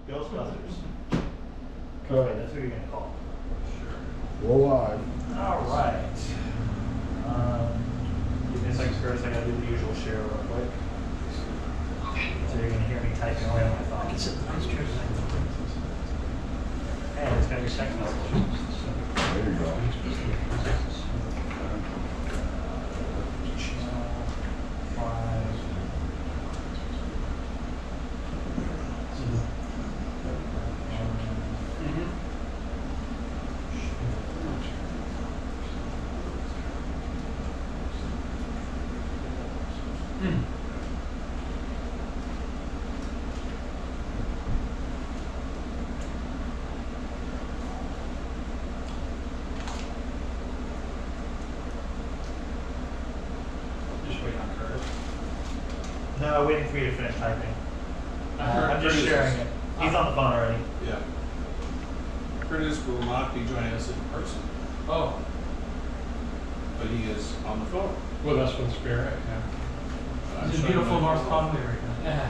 Ghostbusters. Okay. Okay, that's who you're gonna call. We're live. All right. Give me a second, Curtis. I gotta do the usual share real quick. So you're gonna hear me typing away on my phone. Hey, it's gonna be text message. There you go. No, waiting for you to finish typing. I'm just Curtis sharing is- it. He's on the phone already. Yeah. Curtis will not be joining us in person, Oh, but he is on the phone. with us from Spirit, yeah. It's a beautiful North Conway right now. Yeah.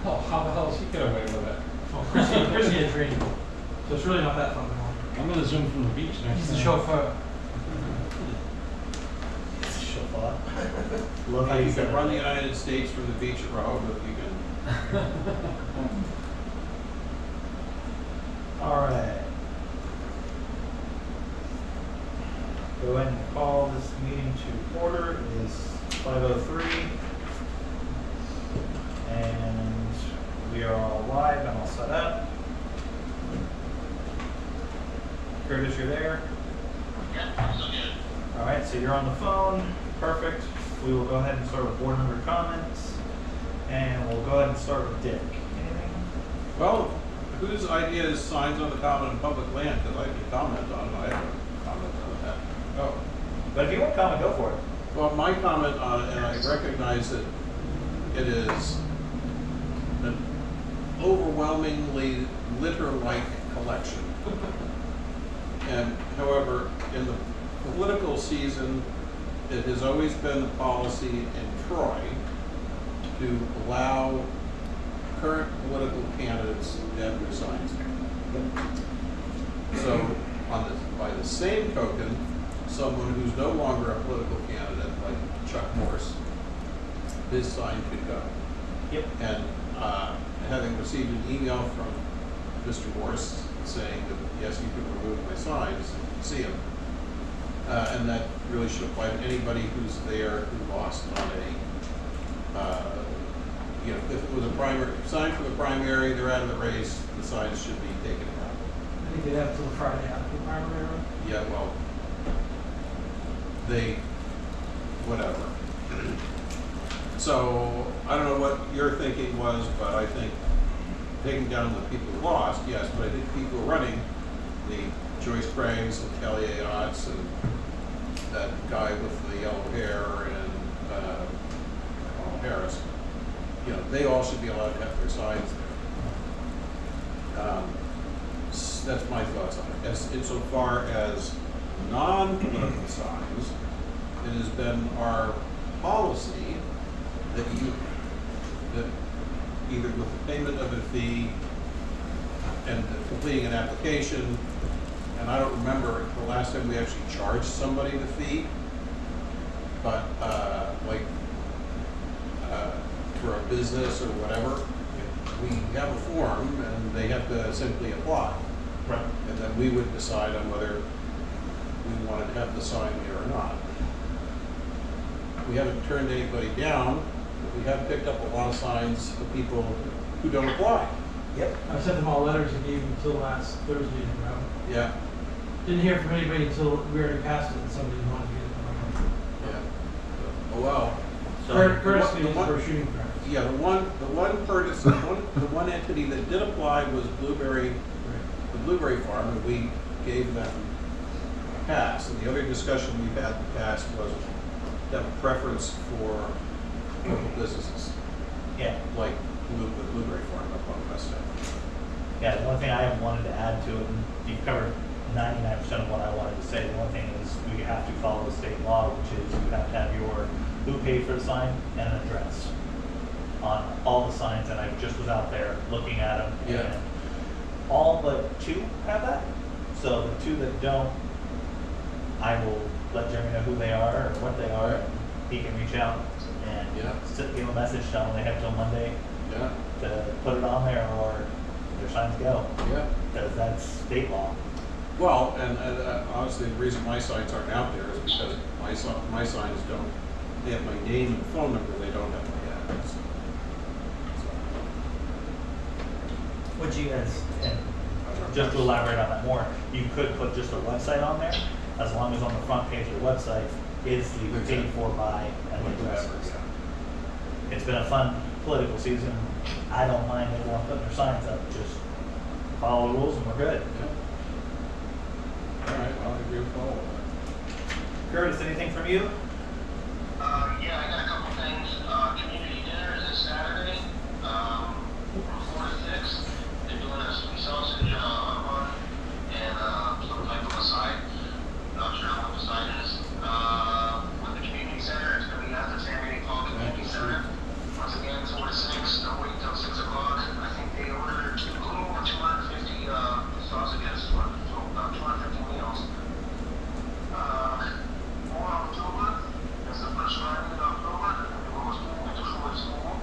Oh, how the hell does he get away with it? Well, Chrissy is raining, so it's really not that fun at I'm gonna zoom from the beach all. next He's the time. chauffeur. Chauffeur. Love how You you can said run the it. United States from the beach at Rehoboth, you can. All right. Go ahead and call this meeting to order. It is 5:03. And we are all live and all set up. Curtis, you're there? Yeah, so good. All right, so you're on the phone. Perfect. We will go ahead and start with board member comments. And we'll go ahead and start with Dick. Anything? Well, whose idea is signs on the common and public land? Because I can comment on it. I haven't commented on that. Oh. But if you want to comment, go for it. Well, my comment on it, and I recognize that it is an overwhelmingly litter-like collection. And however, in the political season, it has always been the policy in Troy to allow current political candidates to have their signs there. So, by the same token, someone who's no longer a political candidate, like Chuck Morse, his sign could go. Yep. And having received an email from Mr. Morse saying that, yes, you can remove my signs, see him. And that really should apply to anybody who's there who lost on if it was a primary, sign for the primary, they're out of the race, the signs should be taken out. I think they have until Friday after the primary run. Yeah, well, whatever. So, I don't know what your thinking was, but I think taking down the people who lost, yes, but I think people who are running, the Joyce Craigs and Kelly Ayots and that guy with the yellow hair and Paul Harris, they all should be allowed to have their signs there. That's my thoughts on it. As insofar as non-political signs, it has been our policy that either with the payment of a fee and completing an application, and I don't remember the last time we actually charged somebody the fee, but for a business or whatever, we have a form and they have to simply apply. Right. And then we would decide on whether we wanted to have the sign there or not. We haven't turned anybody down, but we have picked up a lot of signs of people who don't apply. Yep. I sent them all letters and gave them until last Thursday to grab. Yeah, Didn't hear from anybody until we already passed it and somebody wanted to get it. yeah. Oh, well. Curtis the needs one- for shooting practice. Yeah, the one entity that did apply was the Blueberry Farm, and we gave them a pass. And the other discussion we've had in the past was to have a preference for local businesses, Yeah. like the Blueberry Farm up on West End. Yeah, the only thing I wanted to add to it, and you've covered 99% of what I wanted to say, the only thing is we have to follow the state law, which is you have to have who paid for the sign and an address on all the signs, and I just was out there looking at them. Yeah. And all but 2 have that. So the 2 that don't, I will let Jeremy know who they are or what they are, and he can reach out and Yeah. give a message, tell them they have till Monday Yeah, to put it on there, or their signs go, yeah. because that's state law. Well, and honestly, the reason my signs aren't out there is because my signs don't, they have my name and phone number, they don't have my address. Would you guys, and just to elaborate on that more, you could put just a website on there, as long as on the front page of the website is the paid for by and the addresses. Yeah. It's been a fun political season. I don't mind everyone putting their signs up, just follow the rules and we're good. All right, I'll agree with all of that. Curtis, anything from you? Yeah, I got a couple things. Community dinner is this Saturday, from 4 to 6. They're doing a sweet sausage, run and, some type of a side. Not sure what the side is. With the community center, it's gonna be at the San Diego Community Center. Once again, 4 to 6, don't wait until 6 o'clock. I think they ordered a little over 250, sausages, so about 250 meals. 4 October, that's the first Friday in October, the Rose Bowl, Winter Short School.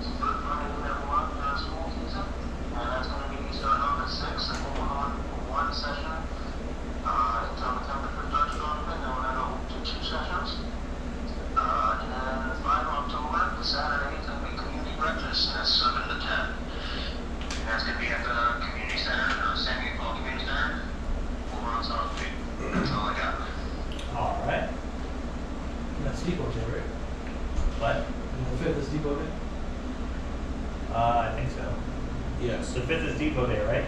It's the first Friday we ever want school season. And that's gonna be starting off at 6 and going on 1 session, until the temperature starts dropping, then we're gonna go to 2 sessions. And then 5 October, the Saturday, it's gonna be community breakfast, and that's 7 to 10. And that's gonna be at the community center, San Diego Community Center, over on South Street. That's all I got. All right. That's Depot Day, right? What? And the 5th is Depot Day? I think so. Yes, The 5th is Depot Day, right?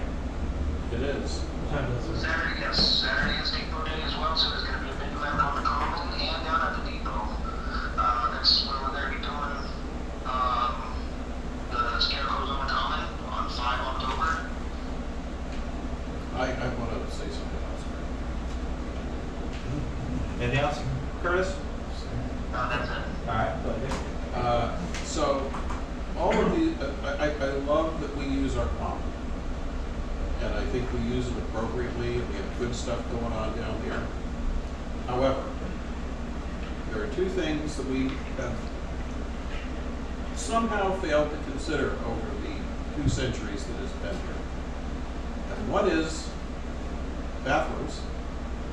it is. What time does it? Saturday, yes, Saturday is Depot Day as well, so there's gonna be a big event on the Common and down at the Depot. That's where we're gonna be doing, the scarecrows on the Common on 5 October. I want to say something else. Anything else, Curtis? That's it. All right, go ahead. So, all of the, I love that we use our common. And I think we use it appropriately, and we have good stuff going on down there. However, there are 2 things that we have somehow failed to consider over the 2 centuries that it's been here. And one is bathrooms,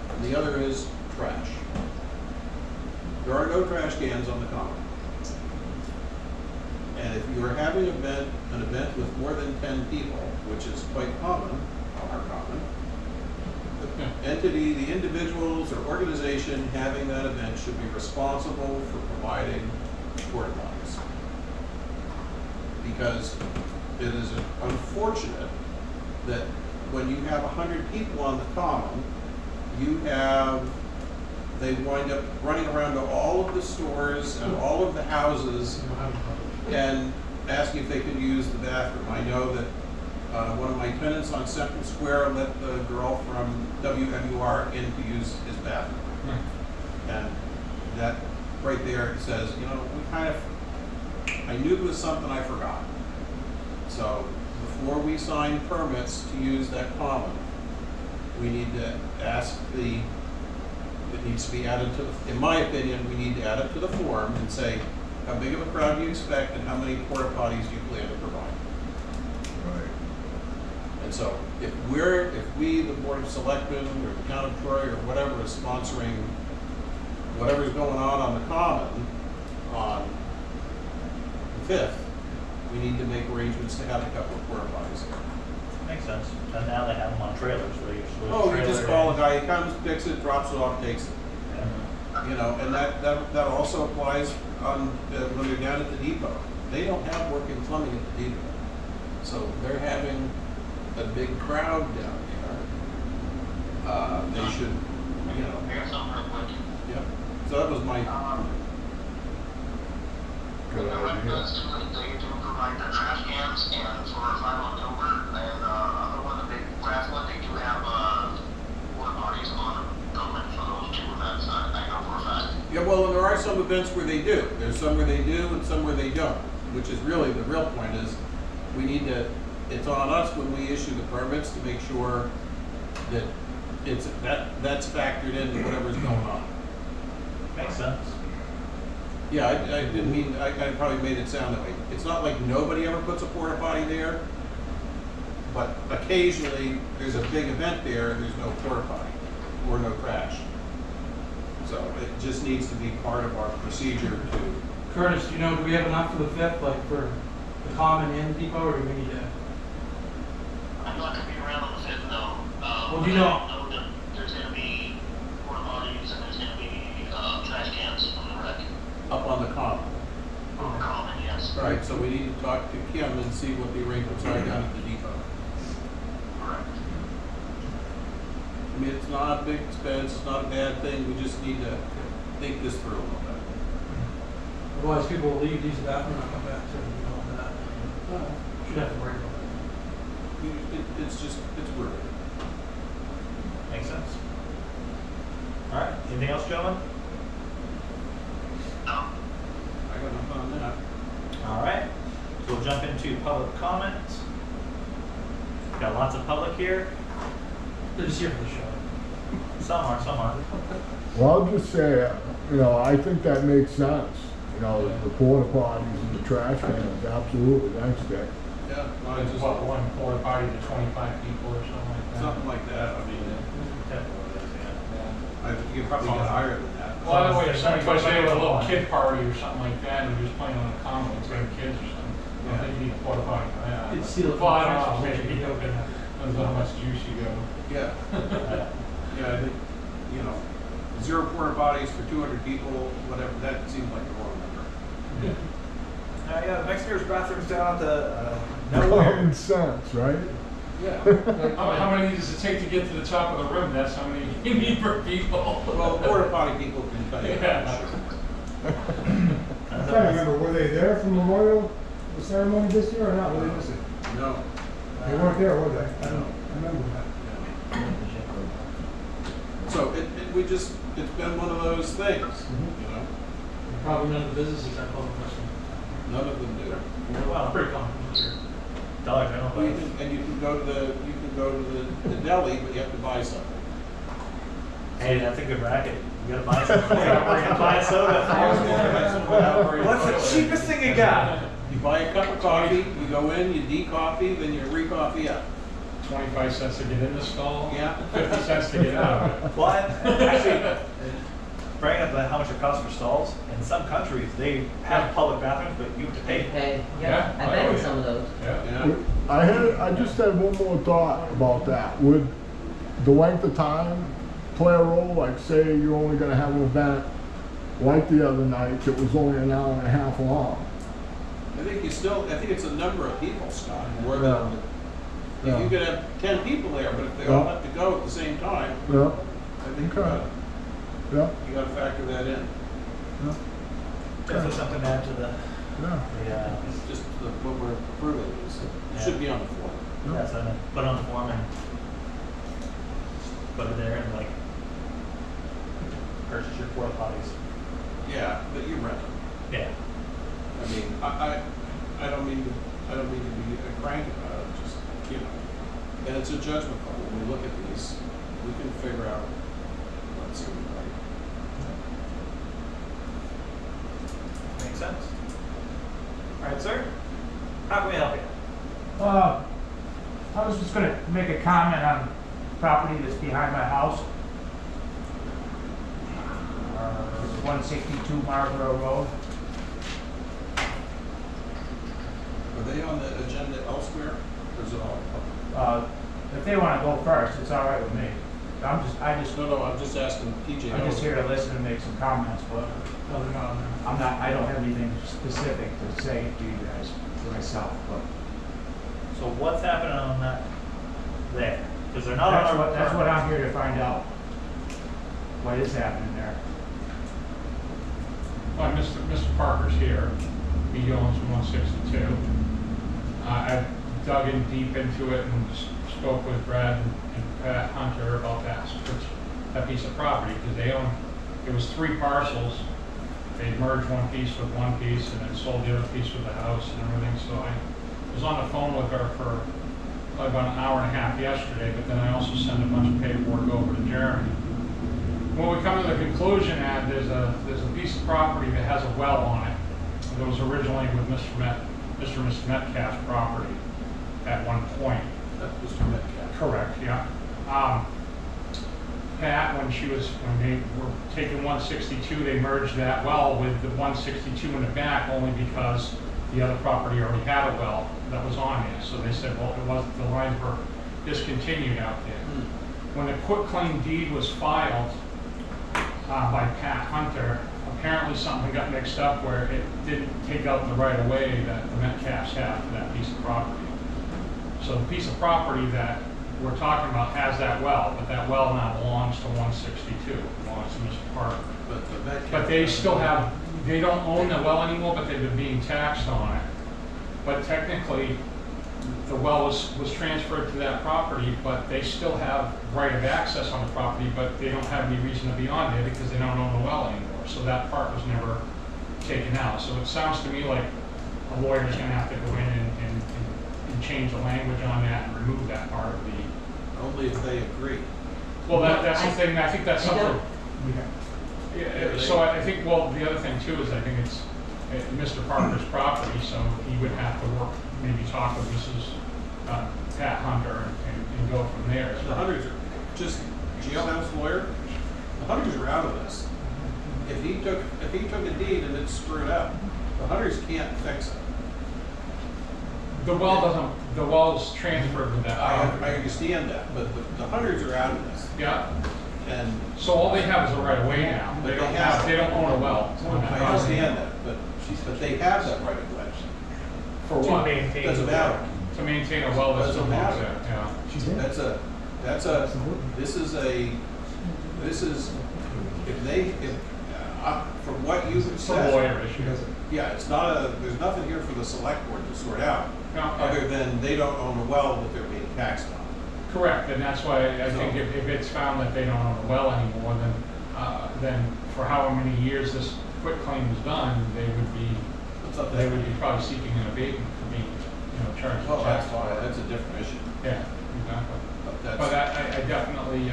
and the other is trash. There are no trash cans on the common. And if you are having an event with more than 10 people, which is quite common on our common, the entity, the individuals or organization having that event should be responsible for providing porta potties. Because it is unfortunate that when you have 100 people on the common, they wind up running around to all of the stores and all of the houses and asking if they could use the bathroom. I know that one of my tenants on Central Square let the girl from WMUR in to use his bathroom. And that right there says, you know, I knew there was something I forgot. So before we sign permits to use that common, we need to ask it needs to be added to, in my opinion, we need to add it to the form and say, how big of a crowd do you expect and how many porta potties do you plan to provide? Right. And so if we, the Board of Selectmen or the Town of Troy or whatever is sponsoring whatever's going on the Common on the 5th, we need to make arrangements to have a couple of porta potties there. Makes sense. And now they have them on trailers where you just Oh, you just call a guy, he comes, picks it, drops it off, takes it. Yeah. You know, and that also applies on, when they're down at the depot. They don't have working plumbing at the depot. So they're having a big crowd down there. They should, you know, I got something real quick. yep. So that was my, Good idea. They do provide the trash cans, and for 5 October, and other one, the big craft one, they do have porta potties on Common for those 2 events. I know for a fact. yeah, well, and there are some events where they do. There's some where they do and some where they don't. which is really, the real point is, we need to, it's on us when we issue the permits to make sure that that's factored into whatever's going on. Makes sense. Yeah, I didn't mean, I probably made it sound that way. It's not like nobody ever puts a porta potty there, but occasionally there's a big event there and there's no porta potty or no trash. So it just needs to be part of our procedure to. Curtis, do you know, do we have enough for the 5th, like for the common and the depot, or do we need to? I'm not gonna be around on the 5th, no. Well, do you know- I know that there's gonna be porta potties and there's gonna be, trash cans on the wreck. Up on the common. On the common, yes. Right, so we need to talk to Kim and see what the arrangements are down at the depot. Correct. I mean, it's not a big expense, it's not a bad thing, we just need to think this through a little bit. Otherwise, people will leave, use the bathroom, and come back to it and all that. Should have to worry about that. It's rude. Makes sense. All right, anything else, gentlemen? No. I got nothing on that. All right, so we'll jump into public comment. Got lots of public here. They're just here for the show. Some are. Well, I'll just say, you know, I think that makes sense. You know, the porta potties and the trash cans, absolutely, thanks, Dick. Yeah, no, I It's just, what, one porta potty to 25 people or something like that? something like that, I mean, Yeah. you could probably get higher than that. Well, that way, if somebody goes there with a little kid party or something like that, and you're just playing on a common with 10 kids or something, I think you need a porta potty for that. It's still- Well, I don't know, maybe, depends on how much juice you go. Yeah, yeah, I think, you know, 0 porta potties for 200 people, whatever, that seems like the wrong number. Yeah, next year's bathrooms down at the, Common sense, right? Yeah. How many does it take to get to the top of the room? That's how many you need per people. Well, porta potty people can tell you that, Yeah. sure. I'm trying to remember, were they there for Memorial ceremony this year or not? Were they missing? No. They weren't there, were they? I don't remember that. So it's been one of those things, you know, Probably none of the businesses have public restroom. none of them do. well, Pretty common here. Dollar General. Well, and you can go to the deli, but you have to buy something. Hey, that's a good racket. You gotta buy something. You gotta buy a soda. What's the cheapest thing you got? You buy a cup of coffee, you go in, you de-coffee, then you re-coffee up. 25 cents to get in the stall? Yeah. 50 cents to get out of it. Well, actually, bringing up how much it costs for stalls, in some countries, they have public bathrooms, but you have to pay for it. Hey, Yeah, yeah, I've been in some of those. Yeah. Yeah. I just had one more thought about that. Would the length of time play a role? Like, say you're only gonna have an event like the other night that was only an hour and a half long. I think it's a number of people, Scott, more Yeah. than, Yeah. you could have 10 people there, but if they all have to go at the same time, Yeah, I think Okay. yeah, you gotta factor that in. yeah, Just something to add to the, yeah. It's just what we're approving is, it should be on the floor. yeah, so then put it on the form and put it there and like purchase your porta potties. Yeah, but you rent them. Yeah. I mean, I don't mean to be a crank about it, just, you know, and it's a judgment call. When we look at these, we can figure out what's going to be right. Makes sense. All right, sir. How can we help you? I was just gonna make a comment on property that's behind my house. It's 162 Marlborough Road. Are they on the agenda elsewhere, or is it all public? If they wanna go first, it's all right with me. I just No, I'm just asking TJ. I'm just here to listen and make some comments, but No, they're not on there. I don't have anything specific to say to you guys, to myself, but. So what's happening on that there? Because they're not on our. That's what I'm here to find out. What is happening there? Well, Mr. Parker's here. He owns 162. I've dug in deep into it and spoke with Brad and Pat Hunter about that piece of property, because they own, it was 3 parcels. they merged one piece with one piece and then sold the other piece with the house and everything. So I was on the phone with her for about an hour and a half yesterday, but then I also sent a bunch of paperwork over to Jeremy. When we come to the conclusion that there's a piece of property that has a well on it that was originally with Mr. and Mrs. Metcalf's property at one point. That's Mr. Metcalf. Correct, yeah. Pat, when they were taking 162, they merged that well with the 162 in the back only because the other property already had a well that was on there. So they said, well, the lines were discontinued out there. When the quitclaim deed was filed by Pat Hunter, apparently something got mixed up where it didn't take out the right of way that the Metcalfs have for that piece of property. So the piece of property that we're talking about has that well, but that well now belongs to 162, belongs to Mr. Parker. But they still have, they don't own the well anymore, but they've been being taxed on it. But technically, the well was transferred to that property, but they still have right of access on the property, but they don't have any reason to be on there because they don't own the well anymore. So that part was never taken out. So it sounds to me like a lawyer's gonna have to go in and change the language on that and remove that part of the. Only if they agree. Well, that's the thing, I think that's I something. don't- Yeah, so I think, well, the other thing too is I think it's Mr. Parker's property, so he would have to work, maybe talk with Mrs. Pat Hunter and go from there. The Hunters are just jailhouse lawyer. The Hunters are out of this. If he took a deed and it's screwed up, the Hunters can't fix it. The well's transferred with that I property. understand that, but the Hunters are out of this. Yeah, And so all they have is a right of way now. But they Don't own a well on that I property. understand that, but they have that right of way. For what? Doesn't matter. To maintain a well that still Doesn't belongs matter. there, yeah. This is, from what you've It's a said. lawyer issue. Yeah, there's nothing here for the select board to sort out, No, other than they don't own a well that they're being taxed on. correct, and that's why I think if it's found that they don't own a well anymore, then for however many years this quitclaim was done, they would be probably seeking an abatement for being, charged. Well, with that's tax. fine, that's a different issue. Yeah, exactly. But But I definitely,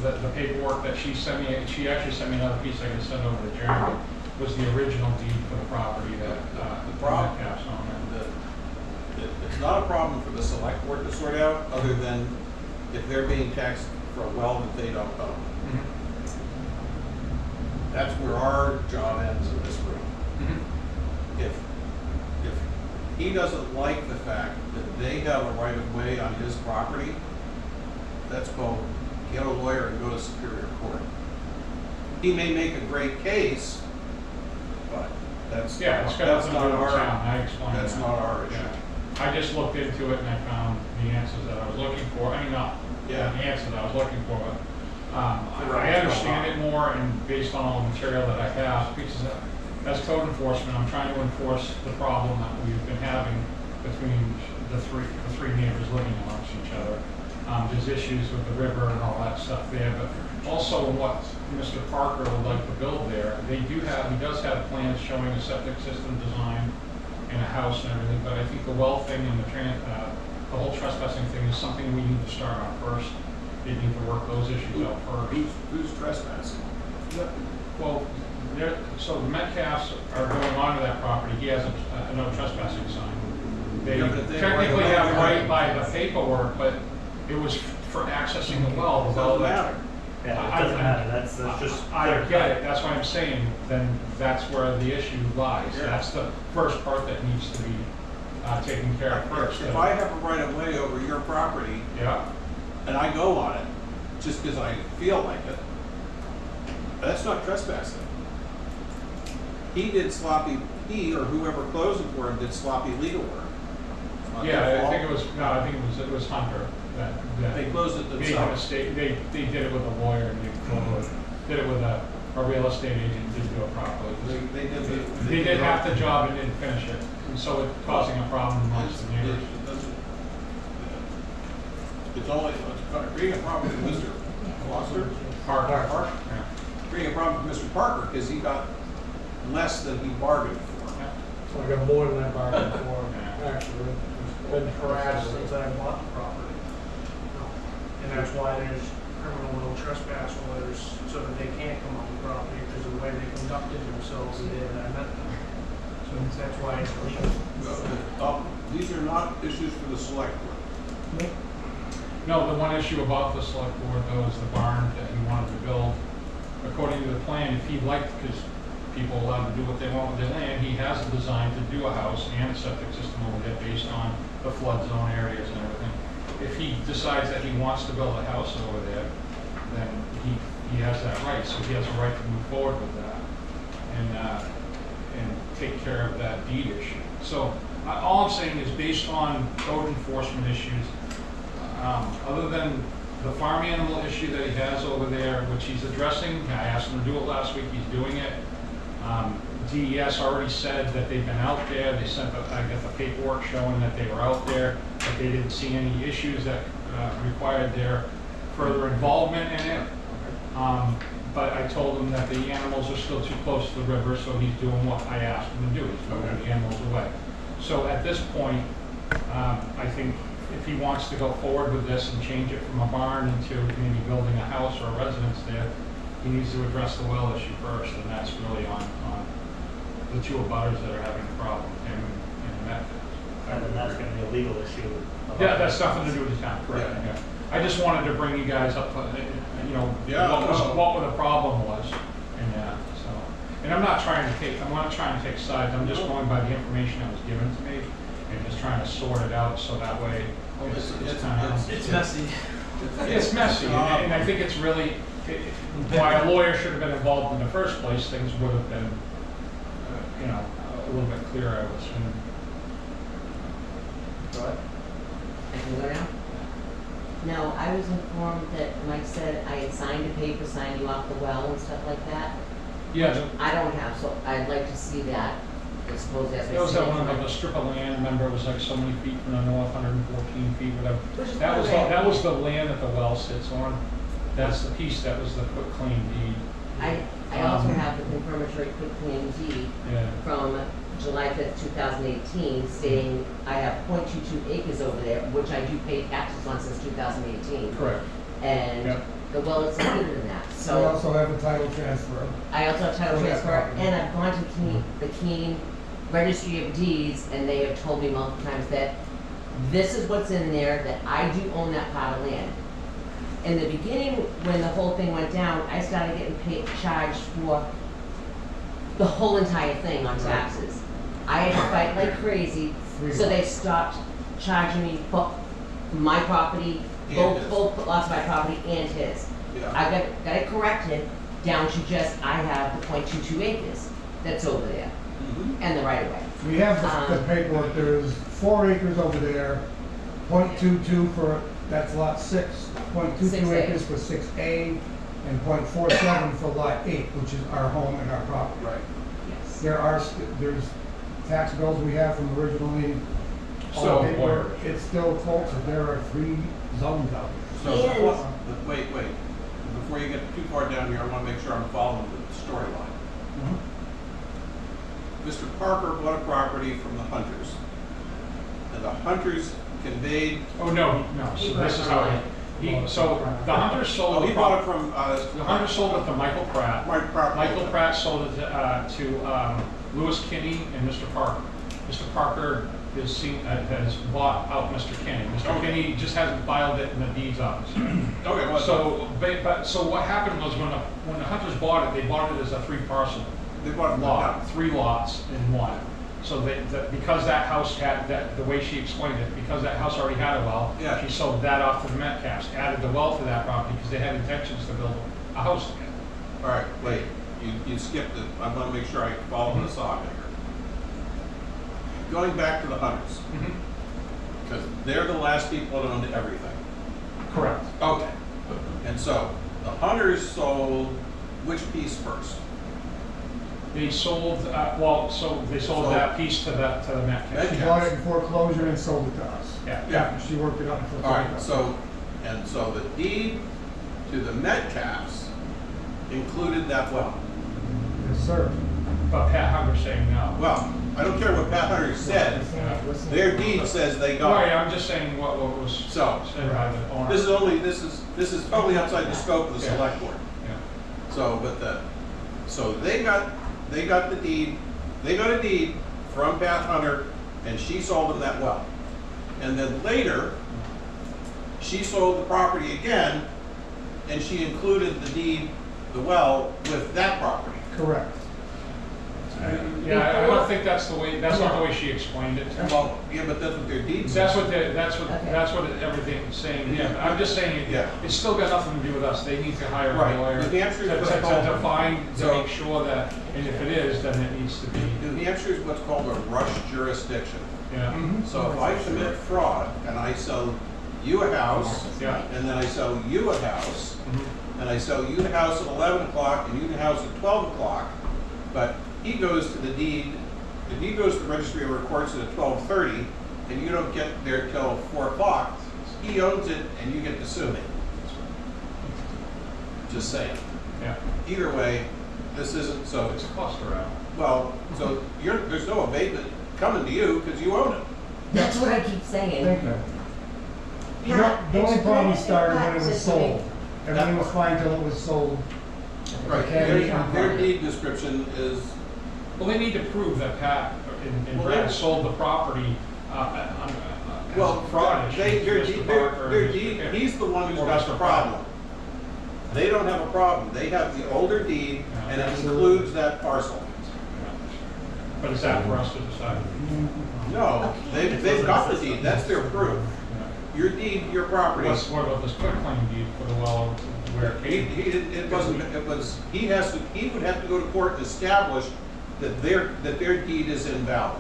the paperwork that she sent me, she actually sent me another piece I could send over to Jeremy, was the original deed for the property that, The problem- Metcalf's on it. It's not a problem for the select board to sort out, other than if they're being taxed for a well that they don't own. Mhm. That's where our job ends in this room. Mhm. If he doesn't like the fact that they have a right of way on his property, that's called get a lawyer and go to Superior Court. He may make a great case, but that's Yeah, it's got that's nothing to not do with our, town, I explained that's that. not our issue. Yeah. I just looked into it and I found the answers that I was looking for. I mean, not the Yeah. answer that I was looking for, but I understand it more and based on all the material that I have, because as code enforcement, I'm trying to enforce the problem that we've been having between the three neighbors living amongst each other. There's issues with the river and all that stuff there, but also what Mr. Parker would like to build there, he does have plans showing a septic system design and a house and everything, but I think the well thing and the whole trespassing thing is something we need to start on first. They need to work those issues out first. Who's trespassing? Well, so the Metcalfs are going onto that property, he has a no trespassing sign. They Yeah, but they technically have have right right by the paperwork, but it was for accessing the well. It doesn't matter. Yeah, it doesn't matter, that's just. I get it, that's what I'm saying, then that's where the issue lies. Yeah. That's the first part that needs to be taken care of first. If I have a right of way over your property Yeah, and I go on it just because I feel like it, that's not trespassing. He or whoever closed it for him did sloppy legal work. It's not their yeah, I fault. think it was Hunter that. They closed it Made a themselves. mistake, they did it with a lawyer, and did it with a real estate agent, didn't do it properly. They did half the job and didn't finish it, and so it's causing a problem amongst the neighbors. It's only, creating a problem with Mr. Foster, Parker. Yeah. creating a problem with Mr. Parker, because he got less than he bargained for. So I got more than I bargained for, actually. Been harassed since I bought the property. And that's why there's criminal no trespass orders, so that they can't come on the property, because of the way they conducted themselves the day that I met them. So that's why it's illegal. These are not issues for the select board. No, the one issue about the select board though is the barn that he wanted to build. According to the plan, if he'd like, because people are allowed to do what they want with their land, he has a design to do a house and a septic system over there based on the flood zone areas and everything. If he decides that he wants to build a house over there, then he has that right, so he has a right to move forward with that and take care of that deed issue. So all I'm saying is based on code enforcement issues, other than the farm animal issue that he has over there, which he's addressing, I asked him to do it last week, he's doing it. DES already said that they've been out there, they sent, I got the paperwork showing that they were out there, but they didn't see any issues that required their further involvement in it. But I told him that the animals are still too close to the river, so he's doing what I asked him to do, he's moving the animals away. So at this point, I think if he wants to go forward with this and change it from a barn into maybe building a house or a residence there, he needs to address the well issue first, and that's really on the two abutters that are having a problem, him and Metcalf. And then that's gonna be a legal issue. Yeah, that's nothing to do with the town, correct? Yeah. Yeah. I just wanted to bring you guys up, you know, Yeah, what the problem was, and so. And I'm not trying to take sides. I'm just going by the information that was given to me, and just trying to sort it out so that way It's messy. it's messy, and I think it's really why a lawyer should have been involved in the first place. Things would have been, you know, a little bit clearer, I would assume. Go ahead. I can go now? No, I was informed that Mike said I had signed a paper signing you off the well and stuff like that. Yeah, I don't have, so I'd like to see that. I suppose that's. that was that one of the strip of land. Remember, it was like so many feet from the north, 114 feet, whatever. That was the land that the well sits on. That's the piece that was the quick claim deed. I also have the confirmatory quick claim deed from July 5th, 2018, stating I have .22 acres over there, which I do pay taxes on since 2018. Correct. And the well is included in that. So We also have a title transfer. I also have title Oh, yeah, transfer, property. and I've gone to the Keene Registry of Deeds, and they have told me multiple times that this is what's in there, that I do own that part of land. In the beginning, when the whole thing went down, I started getting charged for the whole entire thing on taxes. I had to fight like crazy, so they stopped charging me for my property, both lots of my property and his. Yeah. I got it corrected down to just, I have the .22 acres that's over there, and the right of way. We have the paperwork, there's 4 acres over there, .22 for, that's lot 6, 0.22 6A. acres for 6A, and .47 for lot 8, which is our home and our property. Right. Yes. There's tax bills we have from originally, So, all paperwork, it's still close, there are 3 zones out there. So, And- wait, before you get too far down here, I want to make sure I'm following the storyline. Mr. Parker bought a property from the Hunters, and the Hunters conveyed, Oh, no. So this is how so the Hunters sold he bought it from, the Hunters sold it to Michael Pratt. Michael Pratt sold it to Louis Kinney and Mr. Parker. Mr. Parker has bought out Mr. Kinney. Mr. Kinney just hasn't filed it in the deeds office. Okay, well, So what happened was when the Hunters bought it, they bought it as a 3-parcel they bought it from lot, 3 lots in one. So because that house had, the way she explained it, because that house already had a well, Yeah. she sold that off to the Metcalfs, added the well to that property because they had intentions to build a house together. All right, wait, you skipped it. I want to make sure I follow the saga here. Going back to the Hunters, because they're the last people that owned everything. Correct. Okay. And so, the Hunters sold which piece first? They sold, they sold that piece to the Metcalfs. She bought it in foreclosure and sold it to us. Yeah. She worked it out in foreclosure. All right, so the deed to the Metcalfs included that well. Yes, sir. But Pat Hunter's saying no. Well, I don't care what Pat Hunter said, their deed says they got Right, it. I'm just saying what was So, said by the owner. this is totally outside the scope of the Yeah. select board. Yeah. So, so they got the deed, they got a deed from Pat Hunter, and she sold them that well. And then later, she sold the property again, and she included the deed, the well, with that property. Correct. Yeah, I don't think that's the way, that's not the way she explained it to me. Well, yeah, but that's what their deed says. That's what everything's saying, yeah, I'm just saying, Yeah. it's still got nothing to do with us, they need to hire Right. a lawyer New Hampshire is to what's called- define, to So- make sure that, and if it is, then it needs to be, New Hampshire is what's called a rush jurisdiction. yeah. So if I commit fraud and I sell you a house, Yeah. and then I sell you a house, Mhm. and I sell you the house at 11 o'clock and you the house at 12 o'clock, but he goes to the deed, and he goes to the registry and records it at 12:30, and you don't get there till 4 o'clock, he owns it and you get to sue me. Just saying. Yeah, Either way, this isn't, so, it's a cluster out. well, so there's no abatement coming to you because you own it. That's what I keep saying. Thank you. The only problem started when it was sold. Everything was fine till it was sold. Right, Okay. their deed description is, Well, they need to prove that Pat and Well, Brad they- sold the property, well, as a fraud issue. their deed, he's the one who's Or got Mr. the problem. They don't have a problem, they have the older deed, and it includes that parcel. But is that for us to decide? No, they've got the deed, that's their proof. Your deed, your property. What about this quick claim deed for the well where it came? He would have to go to court and establish that their deed is invalid.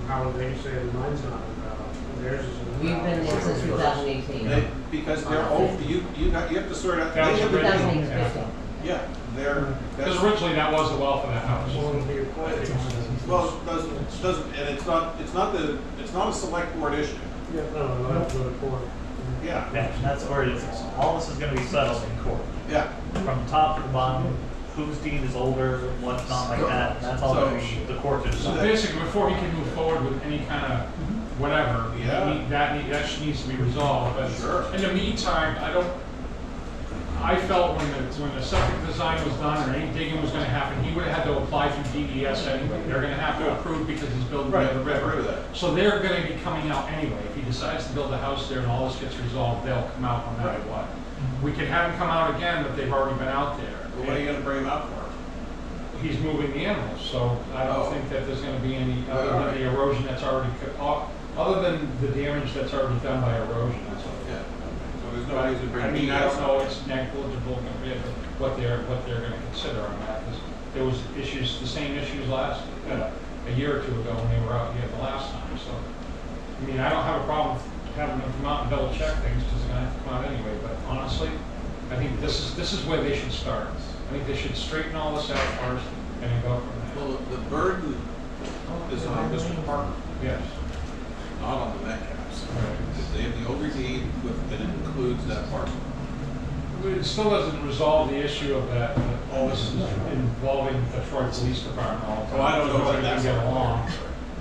How would they say mine's not invalid? Theirs is invalid. We've been there since 2018. Because they're old, you have to sort out. That was they have a original. deed. 2015. Yeah, they're. Because that's- originally that was the well for that house. Well, it'll be appointed. Well, it doesn't, and it's not a select board issue. Yeah, no, I have to go to court. Yeah, Yeah, and that's where it is. All this is gonna be settled in court. yeah. From top to the bottom, whose deed is older, what's not like that, and that's all gonna be the court to So decide. basically, before he can move forward with any kind of whatever, Yeah. that needs to be resolved. But Sure. in the meantime, I felt when the septic design was done or any digging was gonna happen, he would have had to apply through DES anyway. They're gonna have to approve because he's building by Right, the I agree river. with that. So they're gonna be coming out anyway. If he decides to build a house there and all this gets resolved, they'll come out no matter what. We can have them come out again, but they've already been out there. Well, what are you gonna bring him out for? He's moving the animals, so I Oh. don't think that there's gonna be any, All other than right. the erosion that's already, other than the damage that's already done by erosion, that's all. Yeah, so there's no But, reason to bring I him mean, I out. don't know, it's negligible compared to what they're gonna consider on that, because there was issues, the same issues a year or two ago when they were out here the last time, so. I mean, I don't have a problem having them come out and double check things, because they're gonna have to come out anyway, but honestly, I think this is where they should start. I think they should straighten all this out first, and then go from there. Well, the burden is on Mr. Parker, Yes. not on the Metcalfs. Because they have the older deed that includes that parcel. It still doesn't resolve the issue of that, all this is involving the Troy Police Department all the time. Oh, I don't know Nobody what can that's get all along.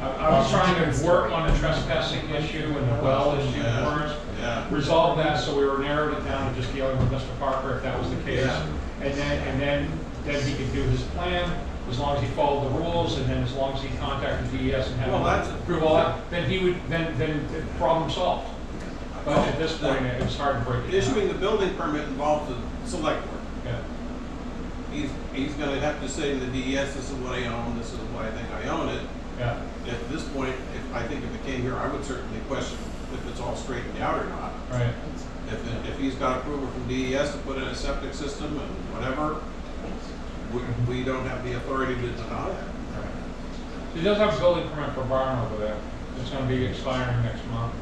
I was trying to work on the trespassing issue and the well issue Yeah. first. Yeah. Resolve that, so we were narrowed it down to just dealing with Mr. Parker, if that was the case. Yeah. And then he could do his plan, as long as he followed the rules, and then as long as he contacted DES and had Well, that's- them approve all that, then he would, then the problem solved. But at this point, it was hard to break it down. Issuing the building permit involves the select board. Yeah, He's gonna have to say to the DES, this is what I own, this is what I think I own it. yeah. At this point, I think if it came here, I would certainly question if it's all straightened out or not. Right. If he's got approval from DES to put in a septic system and whatever, we don't have the authority to deny it. He does have a building permit for barn over there. It's gonna be expiring next month.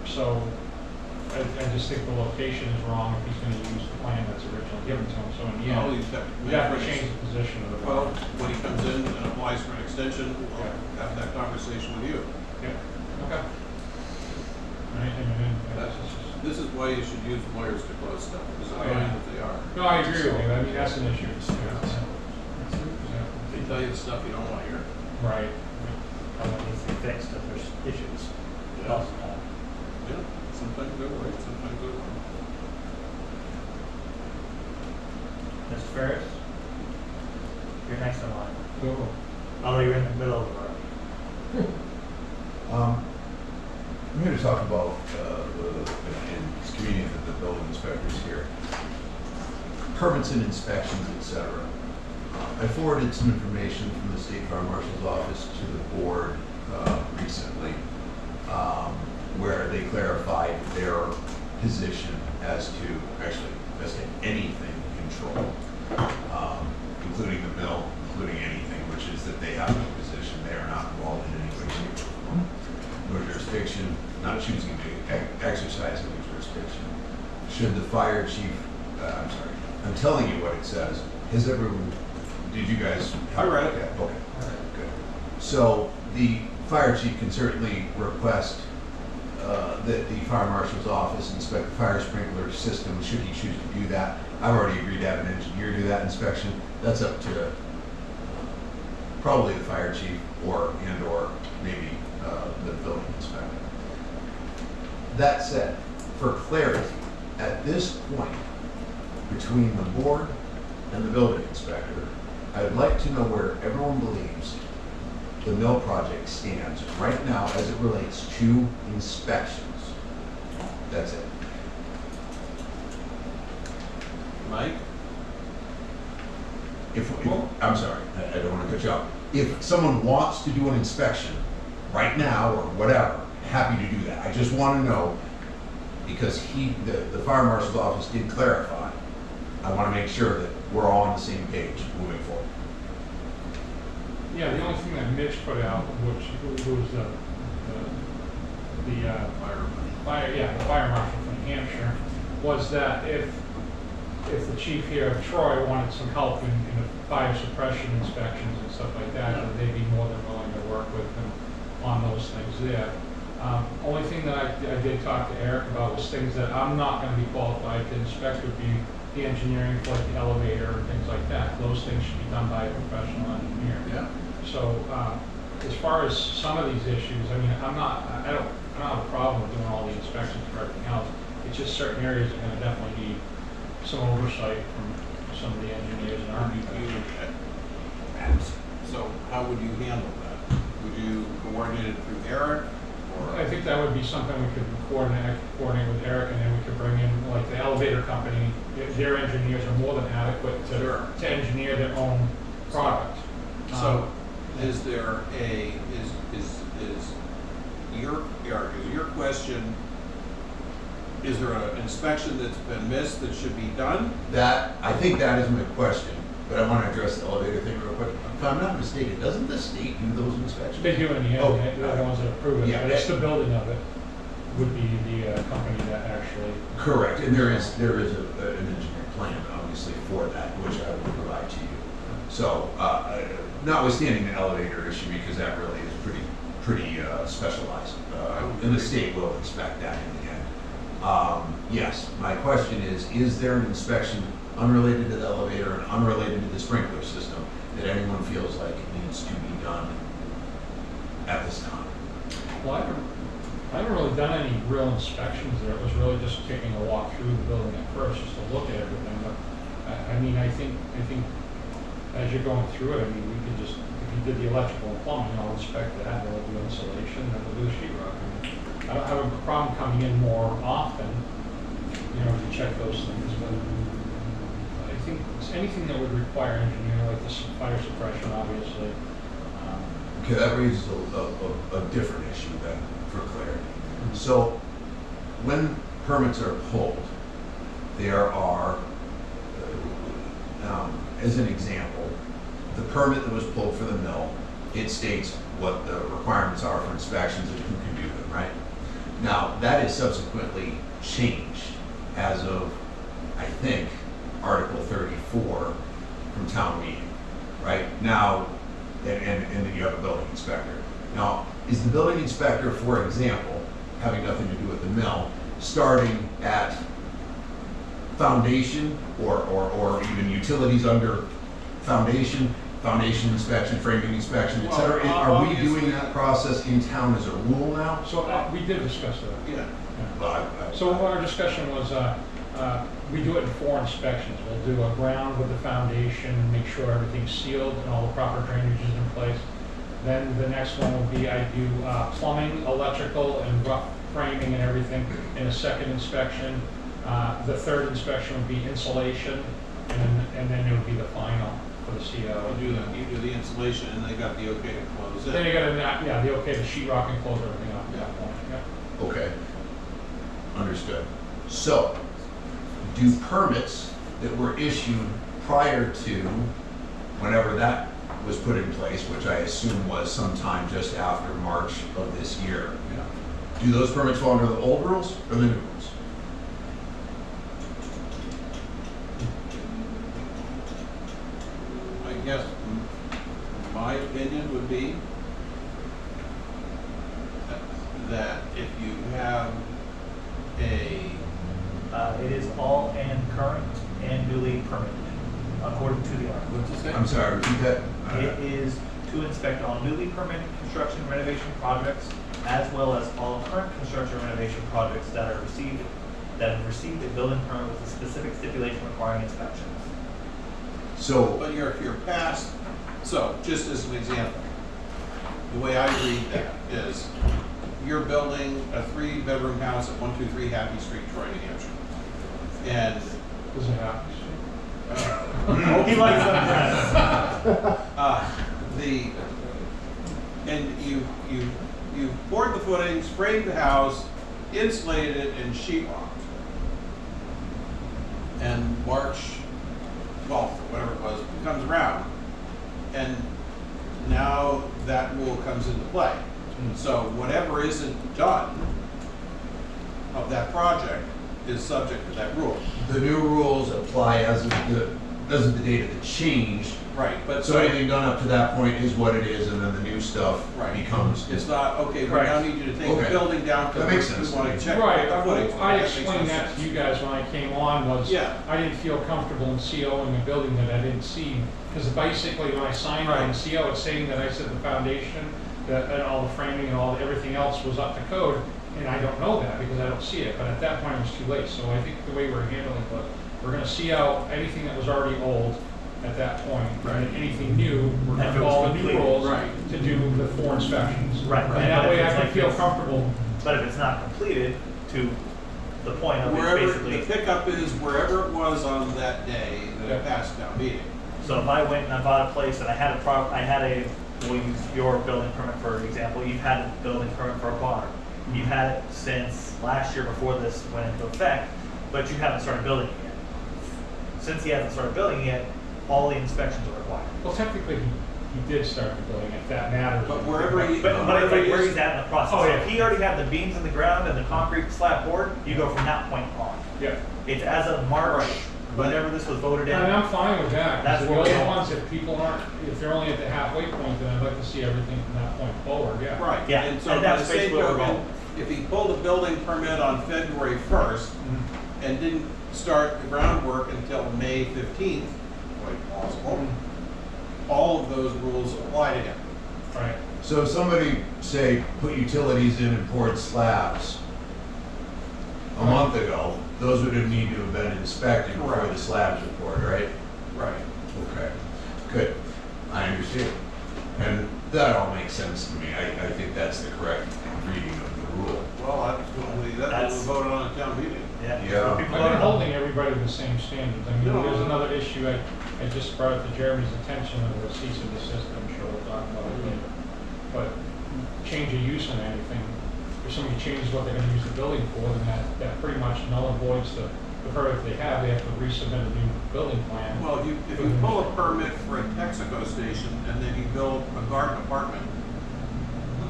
So I just think the location is wrong if he's gonna use the plan that's originally given to him. So in the Well, end, he's got to we have to change the position of the Well, barn. when he comes in and applies for an extension, we'll have that conversation with you. Yeah, okay. Right, and then, This is why you should use lawyers to close stuff, as Oh, annoying yeah. as they are. no, I agree with you. I mean, that's an issue. Yeah. can tell you the stuff you don't want to hear. Right. And it needs to be fixed if there's issues. Yeah. Most of the time. Yeah, sometimes go right, sometimes go wrong. Mr. Ferris? You're next in line. Cool. Although you're in the middle of the road. I'm here to talk about, and it's convenient that the building inspector's here, permits and inspections, etc. I forwarded some information from the State Fire Marshal's office to the board recently, where they clarified their position as to anything control, including the mill, including anything, which is that they have no position, they are not involved in any way, shape, or form. No jurisdiction, not choosing to exercise any jurisdiction. Should the fire chief, I'm telling you what it says. Has everyone, did you guys? I read it. Yeah, okay, good. So the fire chief can certainly request that the fire marshal's office inspect the fire sprinkler system, should he choose to do that. I've already agreed to have an engineer do that inspection. That's up to probably the fire chief or maybe the building inspector. That said, for clarity, at this point, between the board and the building inspector, I'd like to know where everyone believes the mill project stands right now as it relates to inspections. That's it. Mike? I'm sorry, I don't want to cut you off. If someone wants to do an inspection right now or whatever, happy to do that. I just want to know, because the fire marshal's office did clarify. I want to make sure that we're all on the same page moving forward. Yeah, the only thing that Mitch put out, which was the fire marshal from New Hampshire, was that if the chief here of Troy wanted some help in the fire suppression inspections and stuff like that, that they'd be more than willing to work with him on those things there. Only thing that I did talk to Eric about was things that I'm not going to be qualified to inspect would be the engineering for like the elevator and things like that. Those things should be done by a professional engineer. Yeah. So as far as some of these issues, I mean, I don't have a problem with doing all the inspections for everything else. It's just certain areas are going to definitely need some oversight from some of the engineers and architects. So how would you handle that? Would you coordinate it through Eric? Or? I think that would be something we could coordinate with Eric, and then we could bring in like the elevator company. Their engineers are more than adequate to engineer their own product. So is there your question, is there an inspection that's been missed that should be done? I think that is my question, but I want to address the elevator thing real quick. If I'm not mistaken, doesn't the state do those inspections? They do in the end, Okay. they're the ones that approve it, Yeah. but it's the building of it would be the company that actually. Correct, and there is an engineering plan, obviously, for that, which I will provide to you. So, notwithstanding the elevator issue, because that really is pretty specialized, and the state will inspect that in the end. Yes, my question is there an inspection unrelated to the elevator and unrelated to the sprinkler system that anyone feels like it needs to be done at this time? Well, I haven't really done any real inspections there. It was really just taking a walk through the building at first, just to look at everything. But I mean, I think as you're going through it, I mean, we could just, if you did the electrical and plumbing, I'll inspect that. We'll do insulation, and we'll do the sheetrock. I don't have a problem coming in more often, to check those things. But I think it's anything that would require engineering, like the fire suppression, obviously. Okay, that raises a different issue then, for clarity. So, when permits are pulled, there are, as an example, the permit that was pulled for the mill, it states what the requirements are for inspections and who can do them, right? Now, that is subsequently changed as of, I think, Article 34 from town meeting, right? Now, and then you have a building inspector. Now, is the building inspector, for example, having nothing to do with the mill, starting at foundation or even utilities under foundation foundation inspection, framing inspection, et Well, cetera. Are we obviously- doing that process in town as a rule now? So we did discuss that. Yeah. So our discussion was, we do it in 4 inspections. We'll do a ground with the foundation, make sure everything's sealed and all the proper drainage is in place. Then the next one will be, I do plumbing, electrical, and rough framing and everything in a second inspection. The third inspection would be insulation, and then it would be the final for the CO. You do the insulation and they got the okay to close it. Then you gotta, yeah, the okay to sheet rock and close everything up at that point, yeah. Okay, understood. So, do permits that were issued prior to whenever that was put in place, which I assume was sometime just after March of this year, Yeah. do those permits fall under the old rules or the new rules? I guess my opinion would be that if you have It is all and current and newly permitted, according to the article. what's it say? I'm sorry, repeat that? It is to inspect all newly permitted construction renovation projects, as well as all current construction renovation projects that have received a building permit with a specific stipulation requiring inspections. So, But if you're past, so just as an example, the way I read that is you're building a 3-bedroom house at 123 Happy Street, Troy, New Hampshire. And Does it happen? He likes them. and you poured the footings, framed the house, insulated it, and sheetrocked. And March 12th, or whatever it was, comes around, and now that rule comes into play. So whatever isn't done of that project is subject to that rule. the new rules apply as of the date of the change. Right, but So anything done up to that point is what it is, and then the new stuff Right. becomes. It's not, okay, we Right. now need you to take the Okay. building down That makes because sense. we want to check. Right, the footage. I That makes explained no that sense. to you guys when I came on, was Yeah. I didn't feel comfortable in COing a building that I didn't see. Because basically, when I signed on the Right. CO, it's saying that I said the foundation, that and all the framing and everything else was up to code, and I don't know that because I don't see it, but at that point, it was too late. So I think the way we're handling it was, we're gonna see out anything that was already old at that point, and then anything new, we're If gonna it was follow the new completed, rules right. to do the 4 inspections. Right. And that But way if I it's can like feel this- comfortable. But if it's not completed to the point of it's Wherever the basically, pickup is, wherever it was on that day that it Yeah. passed town meeting. so if I went and I bought a place and I had we'll use your building permit for example, you've had a building permit for a bar. You've had it since last year before this went into effect, but you haven't started building it yet. Since he hasn't started building it yet, all the inspections are required. Well, technically, he did start the building, if that matters. But wherever he- But it's like where he's at in the process. Oh, yeah. If he already had the beams in the ground and the concrete slab poured, you go from that point on. Yeah. It's as of March, Right. whenever this was voted in. And I'm fine with that, That's because the what we other want. ones, if people aren't, if they're only at the halfway point, then I'd like to see everything from that point forward, yeah. Right. Yeah, And so and by that's the same basically where we're token, going. if he pulled a building permit on February 1st Mhm. and didn't start the groundwork until May 15th, quite possible, all of those rules apply to him. Right. So if somebody, say, put utilities in and poured slabs a month ago, those would have need to have been inspected before Correct. the slabs were poured, right? Right. Okay, good. I understand. And that all makes sense to me. I think that's the correct reading of the rule. Well, that was That's- voted on at town meeting. Yeah. People I've been don't know. holding everybody to the same standards. I mean, No. there's another issue I just brought to Jeremy's attention of the cease and desist, I'm sure we'll talk about it later. But change of use on anything, if somebody changes what they're gonna use the building for, then that pretty much null and voids the permit they have to resubmit a new building plan. Well, if you pull a permit for a Texaco station and then you build a garden apartment,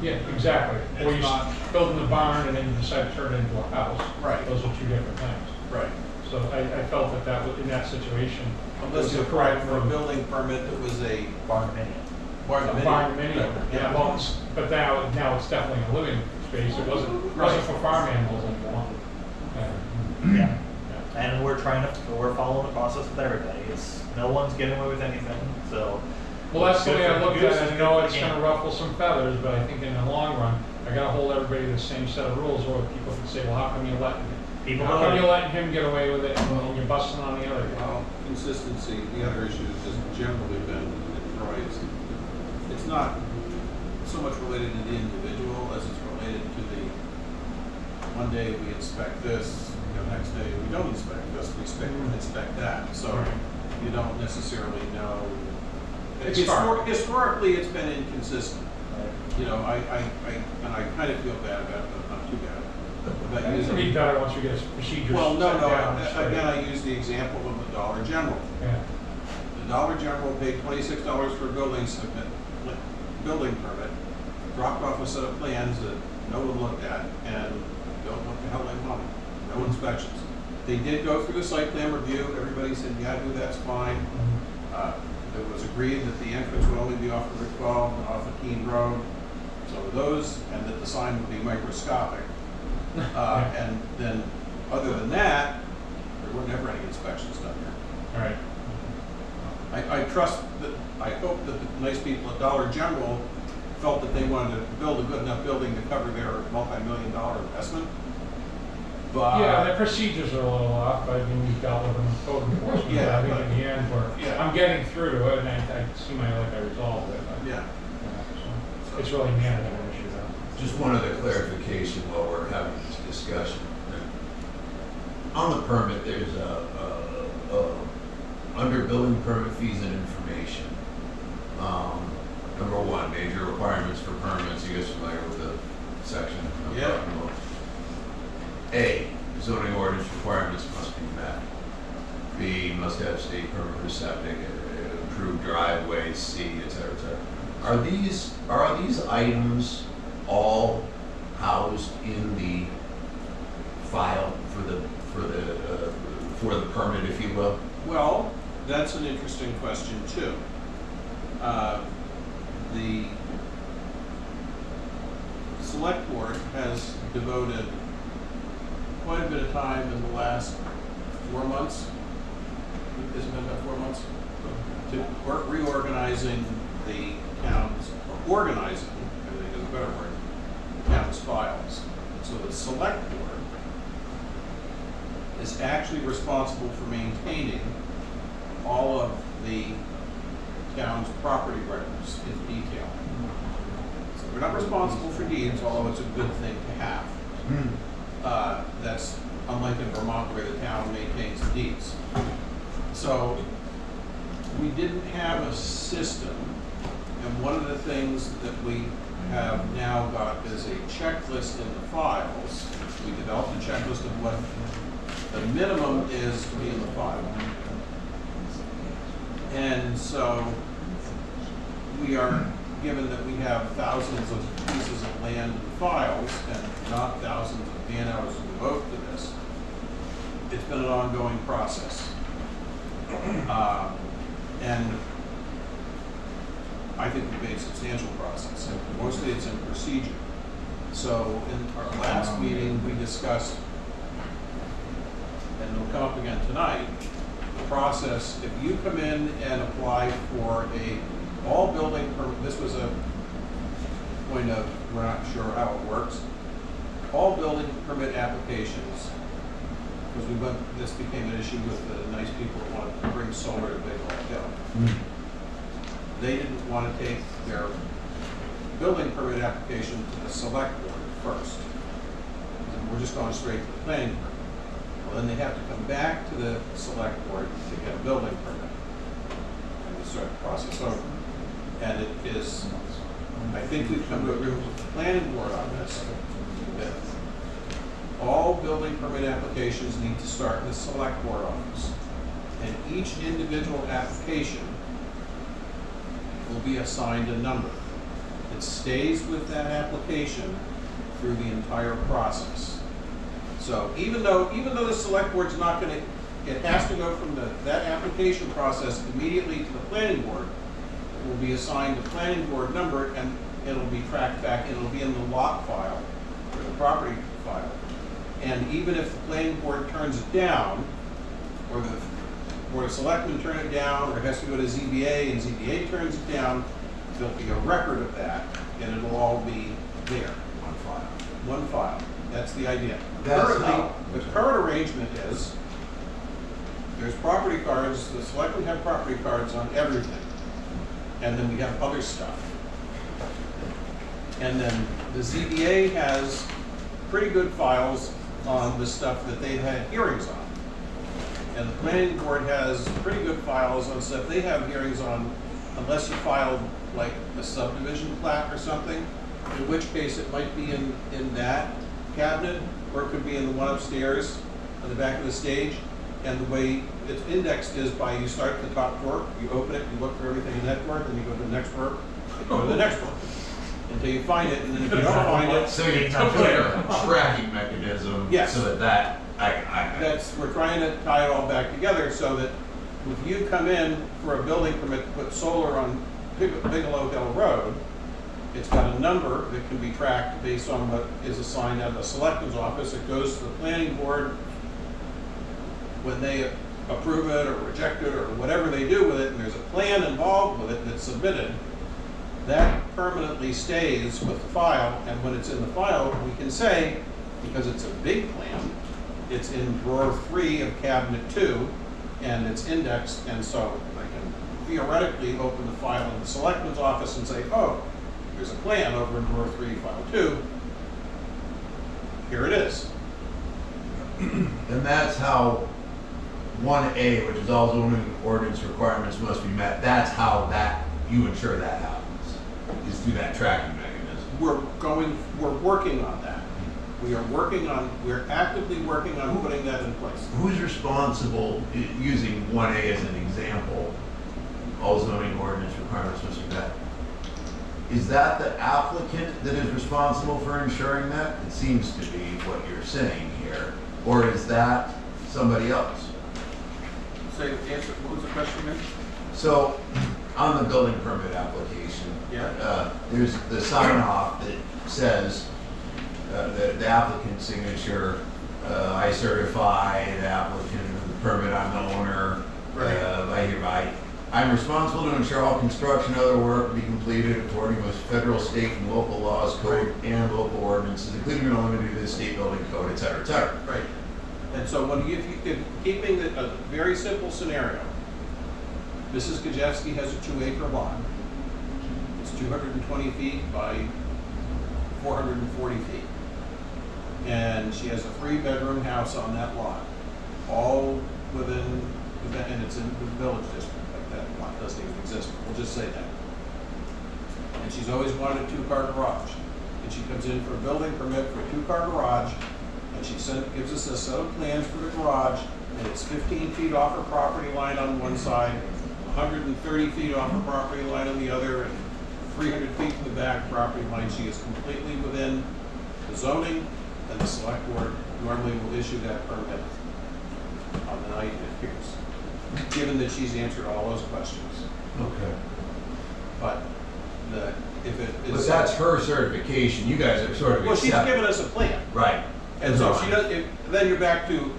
Yeah, exactly. Or It's you're not- building a barn and then you decide to turn it into a house. Right. Those are two different things. right, So I felt that was, in that situation. unless was you the correct applied for a thing. building permit that was a Barndominium. Barndominium, yeah, well, but now it's definitely a living space, it wasn't for farm animals anymore. Yeah. And we're following the process with everybody. No one's getting away with anything, so Well, that's the way I Good for looked the goose at is it. I good know for it's the gonna gander. ruffle some feathers, but I think in the long run, I gotta hold everybody to the same set of rules, or people could say, well, how come you letting, People how come go- you letting him get away with it and you're busting on the other guy? Well, consistency, the other issue has generally been in Troy, it's not so much related to the individual as it's related to the, one day we inspect this, the next day we don't inspect this, we inspect that. So you don't necessarily know. Historically, it's been inconsistent. You know, and I kind of feel bad about it, but not too bad. But It's gonna be better once we get procedures well, set no, down. again, I use the example of the Dollar General. Yeah. The Dollar General paid $26 for a building permit, dropped off a set of plans that no one looked at, and built what the hell they wanted. No inspections. They did go through the site plan review. Everybody said, yeah, that's fine. It was agreed that the entrance would only be off of Route 12 and off of Keene Road. So those, and that the sign would be microscopic. And then, other than that, there were never any inspections done here. All right. I trust that, I hope that the nice people at Dollar General felt that they wanted to build a good enough building to cover their multi-million-dollar investment. But Yeah, the procedures are a little off. I mean, we've dealt with them in code enforcement, Yeah, but I think but- in the end, Yeah. I'm getting through to it, and I seem like I resolved it. But, yeah, so it's really a management issue, though. Just one other clarification while we're having this discussion. On the permit, there's under building permit fees and information. Number one, major requirements for permits. You guys familiar with the section? I'm Yeah. talking about? A, zoning ordinance requirements must be met. B, must have state permit for septic, approved driveways, C, et cetera, et cetera. Are these items all housed in the file for the permit, if you will? well, that's an interesting question too. The select board has devoted quite a bit of time in the last 4 months, has it been about 4 months, to reorganizing the town's, or organizing, I think is a better word, the town's files. So the select board is actually responsible for maintaining all of the town's property records in detail. So we're not responsible for deeds, although it's a good thing to have. That's unlike in Vermont where the town maintains the deeds. So we didn't have a system, and one of the things that we have now got is a checklist in the files. We developed a checklist of what the minimum is to be in the file. And so we are, given that we have thousands of pieces of land in files and not thousands of man hours to devote to this, it's been an ongoing process. And I think we've made substantial process. Mostly it's in procedure. So in our last meeting, we discussed, and it'll come up again tonight, the process. If you come in and apply for all building permit, this was a point of, we're not sure how it works. All building permit applications, because this became an issue with the nice people that wanted to bring solar to Big Oak Hill. They didn't want to take their building permit application to the select board first. We're just going straight to the planning board. Well, then they have to come back to the select board to get a building permit. And we start the process over. And it is, I think we've come to agreement with the planning board on this, that all building permit applications need to start in the select board office. And each individual application will be assigned a number. It stays with that application through the entire process. So even though the select board's not going to, it has to go from that application process immediately to the planning board. It will be assigned a planning board number, and it'll be tracked back, and it'll be in the lot file or the property file. And even if the planning board turns it down, or Board of Selectmen turn it down, or it has to go to ZBA and ZBA turns it down, there'll be a record of that, and it'll all be there. One file. One file. That's the idea. That's Currently, how- the current arrangement is, there's property cards, the selectmen have property cards on everything. And then we have other stuff. And then the ZBA has pretty good files on the stuff that they've had hearings on. And the planning board has pretty good files on stuff they have hearings on, unless you filed like a subdivision plat or something, in which case it might be in that cabinet, or it could be in the one upstairs on the back of the stage. And the way it's indexed is by you start at the top drawer, you open it, you look for everything in that drawer, then you go to the next drawer, you go to the next drawer, until you find it, and then if you don't find it, So you put a tracking mechanism Yes. so that I we're trying to tie it all back together so that if you come in for a building permit to put solar on Bigelow Hill Road, it's got a number that can be tracked based on what is assigned out of the selectman's office. It goes to the planning board when they approve it or reject it or whatever they do with it, and there's a plan involved with it that's submitted. That permanently stays with the file, and when it's in the file, we can say, because it's a big plan, it's in drawer 3 of cabinet 2, and it's indexed, and so I can theoretically open the file in the selectman's office and say, oh, there's a plan over in drawer 3, file 2. Here it is. And that's how 1A, which is all zoning ordinance requirements must be met, that's how that, you ensure that happens, is through that tracking mechanism. We're working on that. We're actively working on putting that in place. Who's responsible, using 1A as an example, all zoning ordinance requirements must be met? Is that the applicant that is responsible for ensuring that? It seems to be what you're saying here. Or is that somebody else? Say, answer, what was the question again? So, on the building permit application, Yeah. there's the sign off that says, the applicant's signature, I certify the applicant of the permit, I'm the owner, Right. I hereby. I'm responsible to ensure all construction and other work be completed according with federal, state, and local laws, code, and local ordinances, including and not limited to the state building code, et cetera, et cetera. Right. And so when if keeping it a very simple scenario, Mrs. Gajewski has a 2-acre lot. It's 220 feet by 440 feet. And she has a 3-bedroom house on that lot, all within, and it's in the village district. That lot doesn't even exist, we'll just say that. And she's always wanted a 2-car garage. And she comes in for a building permit for a 2-car garage, and she gives us a set of plans for the garage, and it's 15 feet off her property line on one side, 130 feet off her property line on the other, and 300 feet from the back property line. She is completely within the zoning, and the select board normally will issue that permit on the night it appears, given that she's answered all those questions. Okay. But if it is. But that's her certification, you guys are sort of Well, she's accepting. given us a plan. Right. And so if she does, then you're back to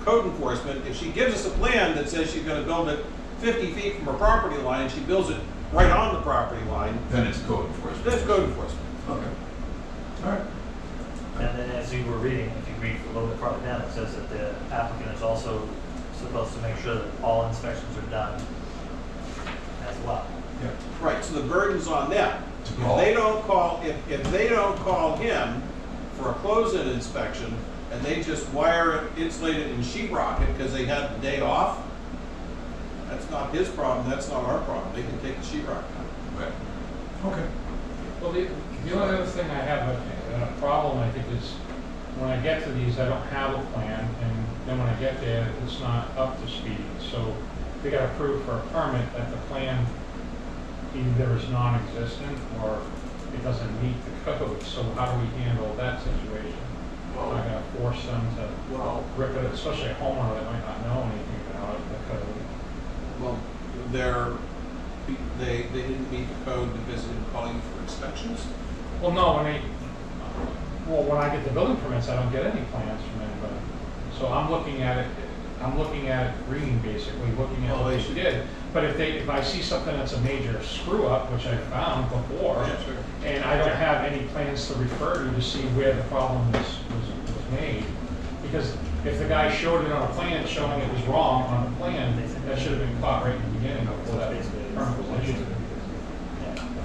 code enforcement. If she gives us a plan that says she's gonna build it 50 feet from her property line, and she builds it right on the property line, Then it's code enforcement. that's code enforcement. Okay. All right. And then as you were reading, if you read a little bit farther down, it says that the applicant is also supposed to make sure that all inspections are done as well. Yeah. Right, so the burden's on them. To If call. they don't call, if they don't call him for a close-in inspection, and they just wire it, insulate it, and sheetrock it because they had the day off, that's not his problem, that's not our problem. They can take the sheetrock down. Right. Okay. Well, the only other thing I have a problem, I think, is when I get to these, I don't have a plan, and then when I get there, it's not up to speed. So they got approved for a permit that the plan either is non-existent or it doesn't meet the code. So how do we handle that situation? Am I gonna force them to Well, rip it, especially a homeowner that might not know anything about the code? well, they didn't meet the code because they didn't call you for inspections? Well, no, when I get the building permits, I don't get any plans from anybody. So I'm looking at it, I'm looking at it green, basically, looking at Well, what they they should- did. But if I see something that's a major screw up, which I found before, Yeah, sure. and I don't have any plans to refer to see where the problem was made, because if the guy showed it on a plan showing it was wrong on the plan, that should have been caught right in the beginning before that permit was issued.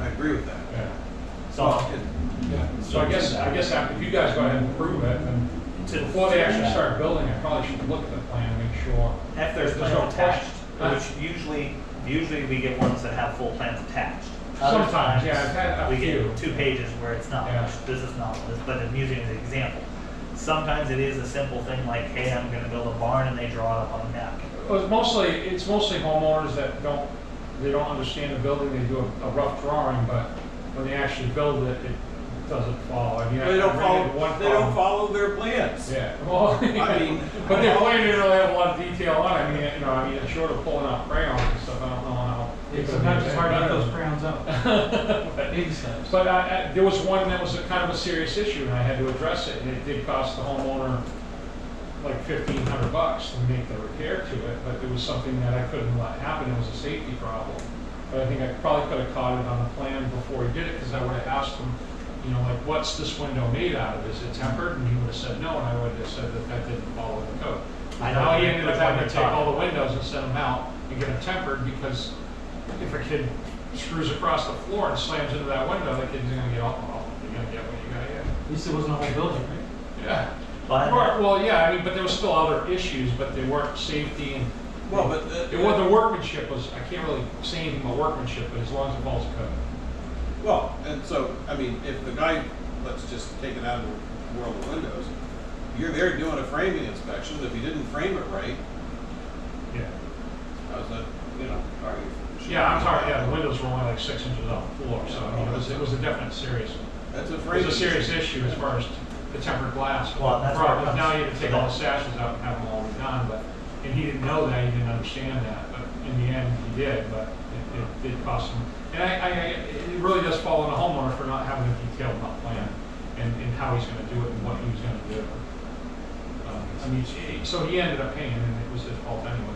I agree with that. Yeah. So, Well, So I guess after, if you guys go ahead and approve it, then before they actually start building, I probably should look at the plan and make sure. if there's no plans attached, question. which usually we get ones that have full plans attached. Sometimes, Other yeah, I've had a we few. get 2 pages where it's not, Yeah. this is not, but I'm using it as an example. Sometimes it is a simple thing like, hey, I'm gonna build a barn, and they draw it up on a napkin. Well, it's mostly homeowners that don't understand the building, they do a rough drawing, but when they actually build it, it doesn't follow. I mean, They don't I ran into one follow, they don't problem. follow their plans. Yeah, well, I mean, but their plan didn't really have a lot of detail on it. I mean, short of pulling out crayons and stuff, I don't know how. Sometimes it's hard to get those crayons out. But- Baby steps. But there was one that was a kind of a serious issue, and I had to address it, and it did cost the homeowner like $1,500 to make the repair to it, but it was something that I couldn't let happen. It was a safety problem. But I think I probably could have caught it on the plan before he did it, because I would have asked him, like, what's this window made out of? Is it tempered? And he would have said no, and I would have said that didn't follow the code. I know Now he which ended up one having you're to take all talking. the windows and send them out and get them tempered, because if a kid screws across the floor and slams into that window, the kid's gonna get they're gonna get what you gotta get. At least it wasn't a whole building, right? Yeah. But Well, yeah, I mean, but there were still other issues, but they weren't safety and. Well, but It was, the workmanship was, I can't really say anything about workmanship, but as long as it follows code. well, and so, I mean, if the guy, let's just take it out of the world of windows, you're there doing a framing inspection, if you didn't frame it right, Yeah. how's that, are you? Yeah, I'm sorry, yeah, the windows were only like 6 inches off the floor, so I mean, it was a definite serious, That's a it framing. was a serious issue as far as the tempered glass. Well, that's The where it problem is comes now you have to take to all that. the sashes out and have them all redone, but, and he didn't know that, he didn't understand that, but in the end, he did, but it did cost him. And it really does fall on the homeowner for not having a detailed enough plan and how he's gonna do it and what he was gonna do. I mean, so he ended up paying, and it was his fault anyway.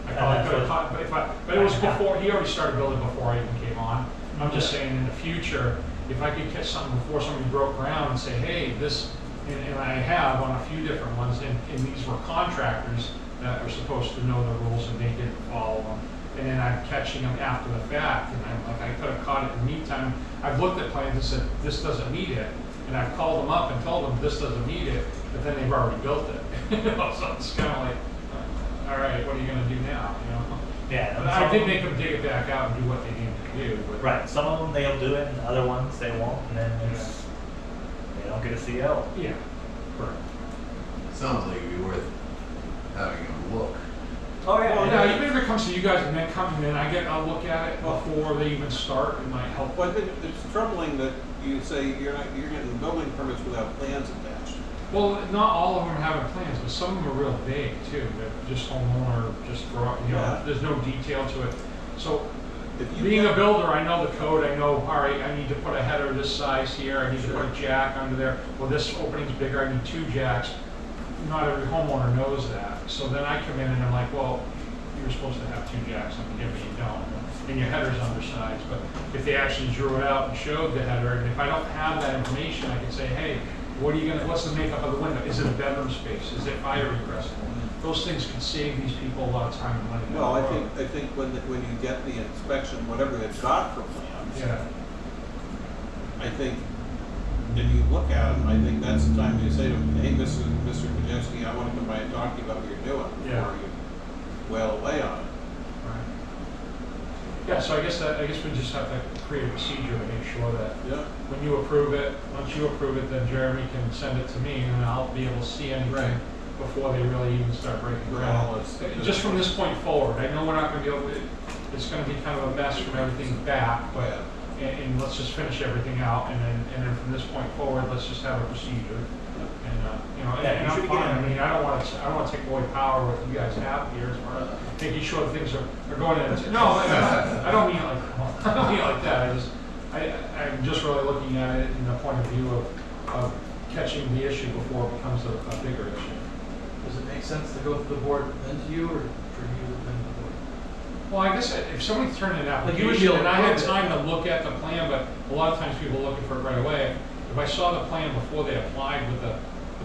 I probably could have caught, but it was before, he already started building before I even came on. I'm just saying, in the future, if I could catch something before somebody broke ground and say, hey, this, and I have on a few different ones, and these were contractors that were supposed to know the rules and they didn't follow them. And then I'm catching them after the fact, and I'm like, I could have caught it in the meantime. I've looked at plans and said, this doesn't meet it. And I've called them up and told them, this doesn't meet it, but then they've already built it. So it's kind of like, all right, what are you gonna do now, Yeah. But I did make them dig it back out and do what they needed to do, but. Right, some of them they'll do it, and other ones they won't, and then they don't get a CO. Yeah, correct. Sounds like it'd be worth having a look. Oh, Well, yeah, even if it comes to you guys and then coming in, I'll look at it before they even start, it might help. Well, I think it's troubling that you say you're getting building permits without plans attached. Well, not all of them are having plans, but some of them are real vague too. They're just homeowner, just draw, Yeah. there's no detail to it. So, If you being get- a builder, I know the code, I know, all right, I need to put a header this size here, I need to put a jack under there. Well, this opening's bigger, I need 2 jacks. Not every homeowner knows that. So then I come in and I'm like, well, you were supposed to have 2 jacks on here, but you don't. And your header's undersized. But if they actually drew it out and showed the header, and if I don't have that information, I can say, hey, what's the makeup of the window? Is it a bedroom space? Is it fire egressable? Those things can save these people a lot of time and money. down Well, the I road. think when you get the inspection, whatever they've got for plans, Yeah, I think, and you look at them, I think that's the time you say to them, hey, Mr. Kajewski, I want to come by and talk to you about what you're doing Yeah. before you wail away on it. right. Yeah, so I guess we just have to create a procedure to make sure that Yeah. when you approve it, once you approve it, then Jeremy can send it to me and I'll be able to see anything Right. before they really even start breaking Well, ground. it's- Just from this point forward, I know we're not gonna be able to, it's gonna be kind of a mess from everything back, but, and let's just finish everything out and then from this point forward, let's just have a procedure. And, Yeah, and you I'm should fine, get- I mean, I don't wanna take away power what you guys have here as far as making sure things are going in. No, I don't mean it like, I don't mean it like that, I'm just really looking at it in the point of view of catching the issue before it becomes a bigger issue. Does it make sense to go through the board then to you, or for you then to the board? Well, I guess if somebody turned an Like, you would be application able and to I had prove it. time to look at the plan, but a lot of times people are looking for it right away. If I saw the plan before they applied with the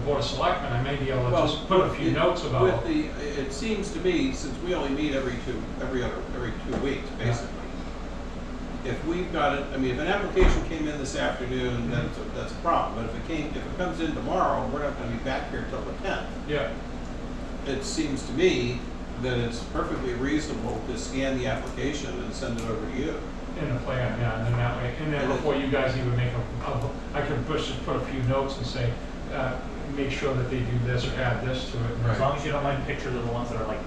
Board of Selectmen, I may be able to Well, just put a few notes about With it. the, it seems to me, since we only meet every 2 weeks, basically. If we've got it, I mean, if an application came in this afternoon, that's a problem. But if it comes in tomorrow, we're not gonna be back here till the 10th. Yeah, It seems to me that it's perfectly reasonable to scan the application and send it over to you. in the plan, yeah, and then that way, and then before you guys even make I could just put a few notes and say, make sure that they do this or add this to it. As long as you don't mind pictures of the ones that are like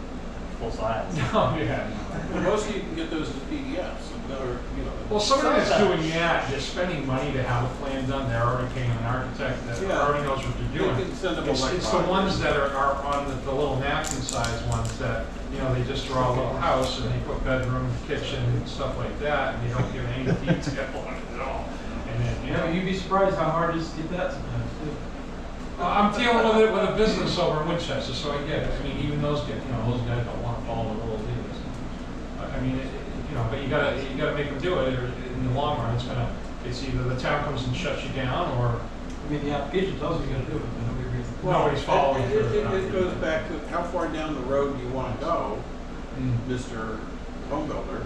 full size. Oh, yeah. Well, most of you can get those as PDFs, or, you know. Well, somebody that's Sometimes. doing that, they're spending money to have a plan done, they're already paying an architect that Yeah. already knows what they're doing. You can send them It's the electronically. ones that are on the little napkin size ones that, you know, they just draw a little house and they put bedroom, kitchen, and stuff like that, and they don't give any detail on it at all. And then, you Yeah, know, but you'd be surprised how hard it is to get that sometimes, too. I'm dealing with it with a business over in Winchester, so I get it. I mean, even those guys, you know, those guys don't want to follow the rules either. So, I mean, you know, but you gotta make them do it, or in the long run, it's either the town comes and shuts you down, or I mean, the application tells you you gotta do it, but nobody reads it. nobody's following It through. goes back to how far down the road you want to go, Mr. Home Builder,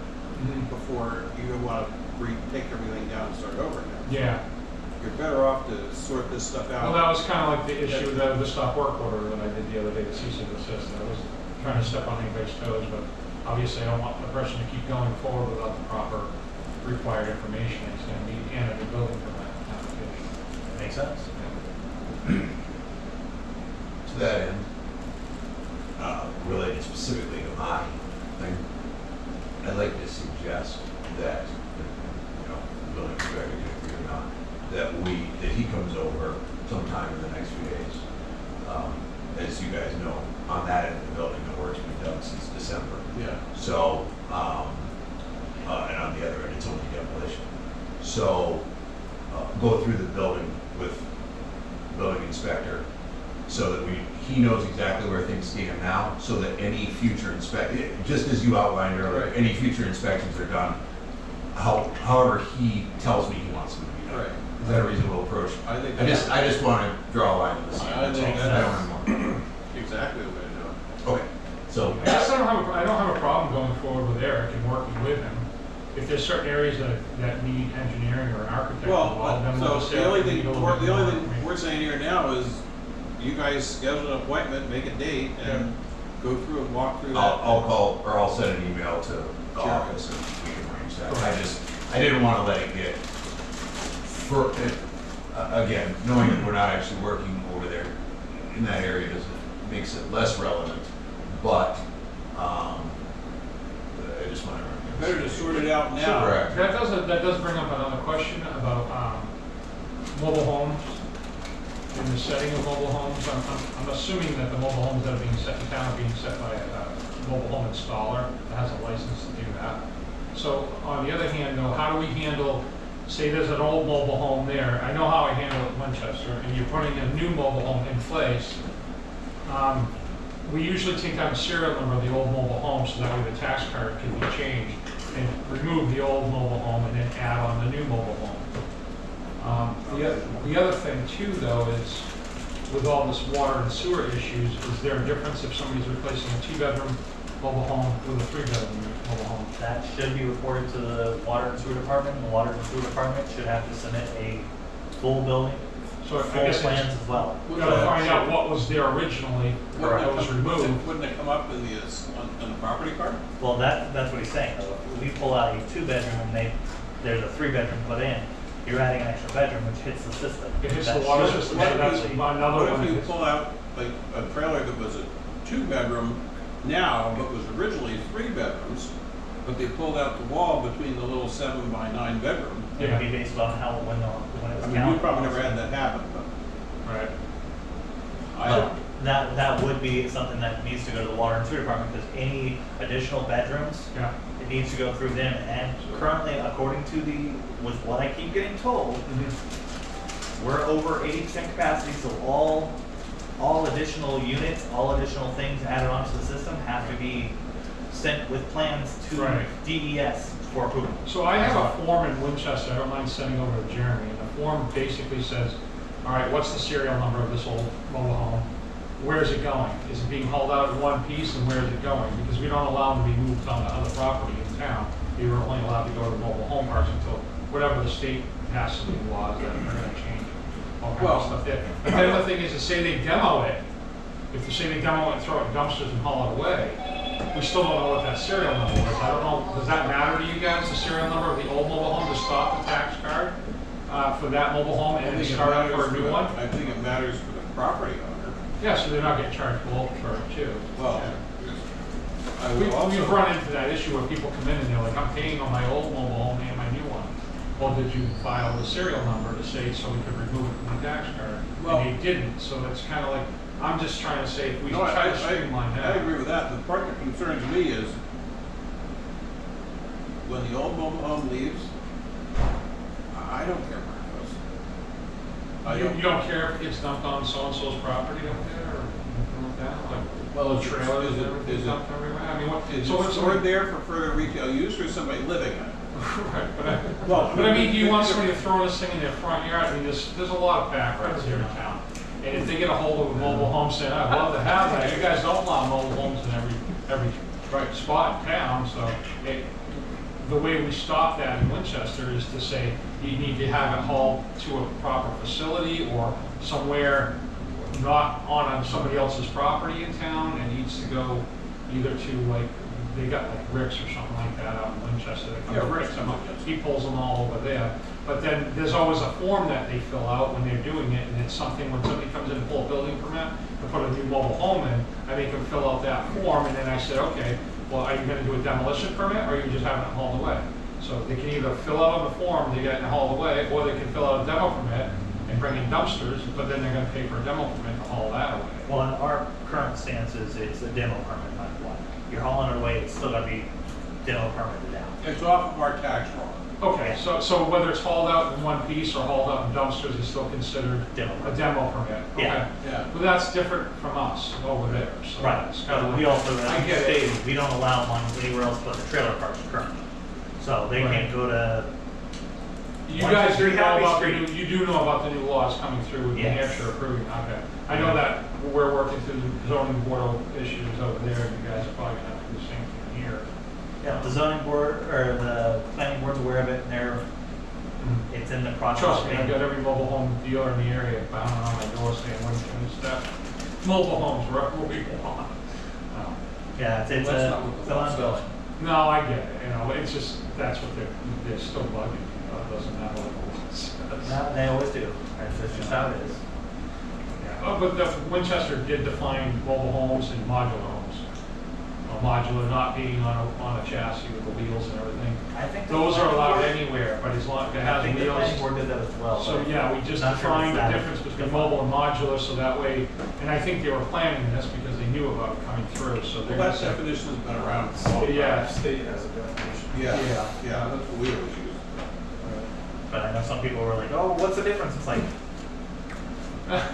before you want to take everything down and start over again. Yeah. You're better off to sort this stuff out. Well, that was kind of like the issue with the stop work order that I did the other day, the cease and desist. I was trying to step on anybody's toes, but obviously I don't want the person to keep going forward without the proper required information. It's going to need and a new building permit application. Makes sense. To that end, related specifically to my thing, I'd like to suggest that, you know, the building inspector can agree or not, that he comes over sometime in the next few days. As you guys know, on that end of the building, the work's been done since December. Yeah. So, and on the other end, it's only demolition. So, go through the building with the building inspector so that he knows exactly where things stand now, so that any future just as you outlined earlier, Right. any future inspections are done however he tells me he wants them to be done. Right. Is that a reasonable approach? I think I just want to draw a line in the sand. I think That's all. I don't that's- have more. exactly the way to do it. Okay, so. I guess I don't have a problem going forward with Eric and working with him. If there's certain areas that need engineering or an architect involved, then we'll Well, just so say, the only "Okay, we thing, need a little bit more we're information." saying here now is you guys schedule an appointment, make a date, and go through and walk through that. I'll call, or I'll send an email to the Sure. office and we can arrange that. I didn't want to let it get, again, knowing that we're not actually working over there in that area makes it less relevant, but, I just want to. Better to sort it out now. Correct. That does bring up another question about mobile homes and the setting of mobile homes. I'm assuming that the mobile homes that are being set in town are being set by a mobile home installer that has a license to do that. So on the other hand, though, how do we handle, say there's an old mobile home there, I know how I handle it in Winchester, and you're putting a new mobile home in place. We usually take down the serial number of the old mobile home so that way the tax card can be changed and remove the old mobile home and then add on the new mobile home. The other thing too, though, is with all this water and sewer issues, is there a difference if somebody's replacing a 2-bedroom mobile home with a 3-bedroom mobile home? That should be reported to the water and sewer department. The water and sewer department should have to submit a full building, So I full guess plans as well. we gotta find out what was there originally that was removed. Wouldn't it come up in on the property card? Well, that's what he's saying, though. If we pull out a 2-bedroom and there's a 3-bedroom put in, you're adding an extra bedroom, which hits the system. It hits That the water should- system, What so if that's you- another What one. if you pull out like a trailer that was a 2-bedroom now, but was originally 3 bedrooms, but they pulled out the wall between the little 7 by 9 bedroom? It'd be based on when it I was mean, counted. we probably never had that happen, but Right. That would be something that needs to go to the water and sewer department, because any additional bedrooms, Yeah. it needs to go through them. And currently, according to with what I keep getting told, we're over 80% capacity, so all all additional units, all additional things added onto the system have to be sent with plans to Right. DES for approval. So I have a form in Winchester, I don't mind sending over to Jeremy, and the form basically says, all right, what's the serial number of this old mobile home? Where is it going? Is it being hauled out in one piece, and where is it going? Because we don't allow them to be moved on to other property in town. You're only allowed to go to mobile home parks until whatever the state passes the laws that are gonna change all kinds of stuff there. But then the thing is, to say they demo it, if they say they demo it and throw it in dumpsters and haul it away, we still don't know what that serial number is. I don't know, does that matter to you guys, the serial number of the old mobile home to stop the tax card for that mobile home and then start up for a new one? I think it matters for the property owner. Yeah, so they're not getting charged full for it too. Well, I would We've also. run into that issue where people come in and they're like, I'm paying on my old mobile home and my new one. Well, did you file the serial number to say so we could remove it from the tax card? Well- And they didn't, so it's kind of like, I'm just trying to say, if we No, try to streamline I that. agree with that. The part that concerns me is when the old mobile home leaves, I don't care where it goes. You don't care if it gets dumped on so-and-so's property up there or anything like that? Like, Well, the is it- trailers is and it- everything is it- dumped everywhere? I mean, what, Is so it what's stored there for further retail use or is somebody living in it? Right, Well, but I mean, do you want somebody to throw this thing in their front yard? I mean, there's a lot of backgrounds here in town. And if they get a hold of a mobile home saying, I'd love to have that, you guys don't allow mobile homes in every right spot in town, so the way we stop that in Winchester is to say, you need to have it hauled to a proper facility or somewhere not on somebody else's property in town, and needs to go either to like, they got like Rick's or something like that out in Winchester. That comes Yeah, to Rick's, pick them up. yes. He pulls them all over there. But then there's always a form that they fill out when they're doing it, and it's something when somebody comes in to pull a building permit to put a new mobile home in, I make them fill out that form, and then I said, okay, well, are you gonna do a demolition permit, or are you just having it hauled away? So they can either fill out on the form, they get it hauled away, or they can fill out a demo permit and bring in dumpsters, but then they're gonna pay for a demo permit to haul that away. Well, in our current stance is it's a demo permit, not one. You're hauling it away, it's still gotta be demo permitted out. It's off of our tax roll. Okay, so whether it's hauled out in one piece or hauled out in dumpsters, it's still considered Demo a permit. demo permit? Okay. Yeah. Yeah. Well, that's different from us over there, so. Right, it's kinda but we like- also, I as get it. stated, we don't allow them on anywhere else but the trailer parks currently. So they can't go to, You 1, guys 2, do 3 know Happy about the Street. new, you do know about the new laws coming through with New Yes. Hampshire approving, okay. I know that we're working through the zoning board of issues over there, and you guys are probably gonna have to do the same thing here. yeah, the zoning board, or the planning board's aware of it, and it's in the process. Trust me, of I've being- got every mobile home dealer in the area banging on my door saying, when can we start mobile homes, where we want? Yeah, it's That's a, not what it's the law says. ongoing. No, I get it, it's just, that's what they're still bugging, it doesn't matter what the law says. No, they always do, that's just how it is. Yeah. Oh, but the Winchester did define mobile homes and modular homes. Modular not being on a chassis with the wheels and everything. I think. the Those are planning allowed board- anywhere, but as long as it I has think the planning wheels. board did that as well. So, but yeah, we just not sure defined if the that difference between defined. mobile and modular, so that way, and I think they were planning this because they knew about it coming through, so Well, they're that gonna say. definition has been around for a long time. Yeah. State has a definition. Yeah, Yeah. yeah, that's what we always use. But I know some people were like, oh, what's the difference? It's like,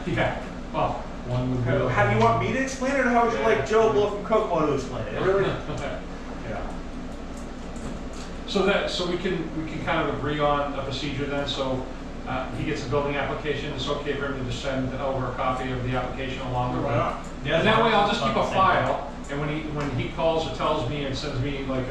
Yeah, well, one would be. how do you want me to explain it, or how would you like Joe Blow from Kokomo to explain it? Really? Yeah. So we can kind of agree on a procedure then, so he gets a building application, it's okay for him to just send over a copy of the application along with Why it. not? Yeah, And that way I'll just it's keep not a the same file, and when he calls or tells me and sends me like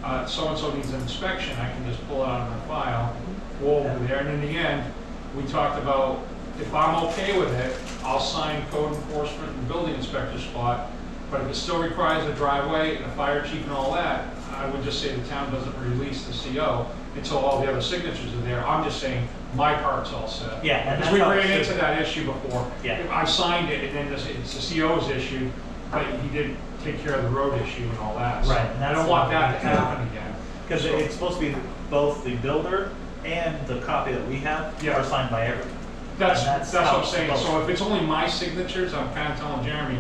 a, so-and-so needs an inspection, I can just pull it out of my file, go over there, and in the end, we talked about, if I'm okay with it, I'll sign code enforcement and building inspector spot, but if it still requires a driveway and a fire chief and all that, I would just say the town doesn't release the CO until all the other signatures are there. I'm just saying, my part's all set. Yeah, and Because that's we how it ran should into be. that issue before. Yeah. I signed it, and then it's the CO's issued, but he didn't take care of the road issue and all that. So Right, and I that's don't want what that we to have. happen again. Because So- it's supposed to be both the builder and the copy that we have Yeah. are signed by everyone. That's And what how I'm it's saying. supposed So to if it's only my signatures, I'm kind of telling Jeremy,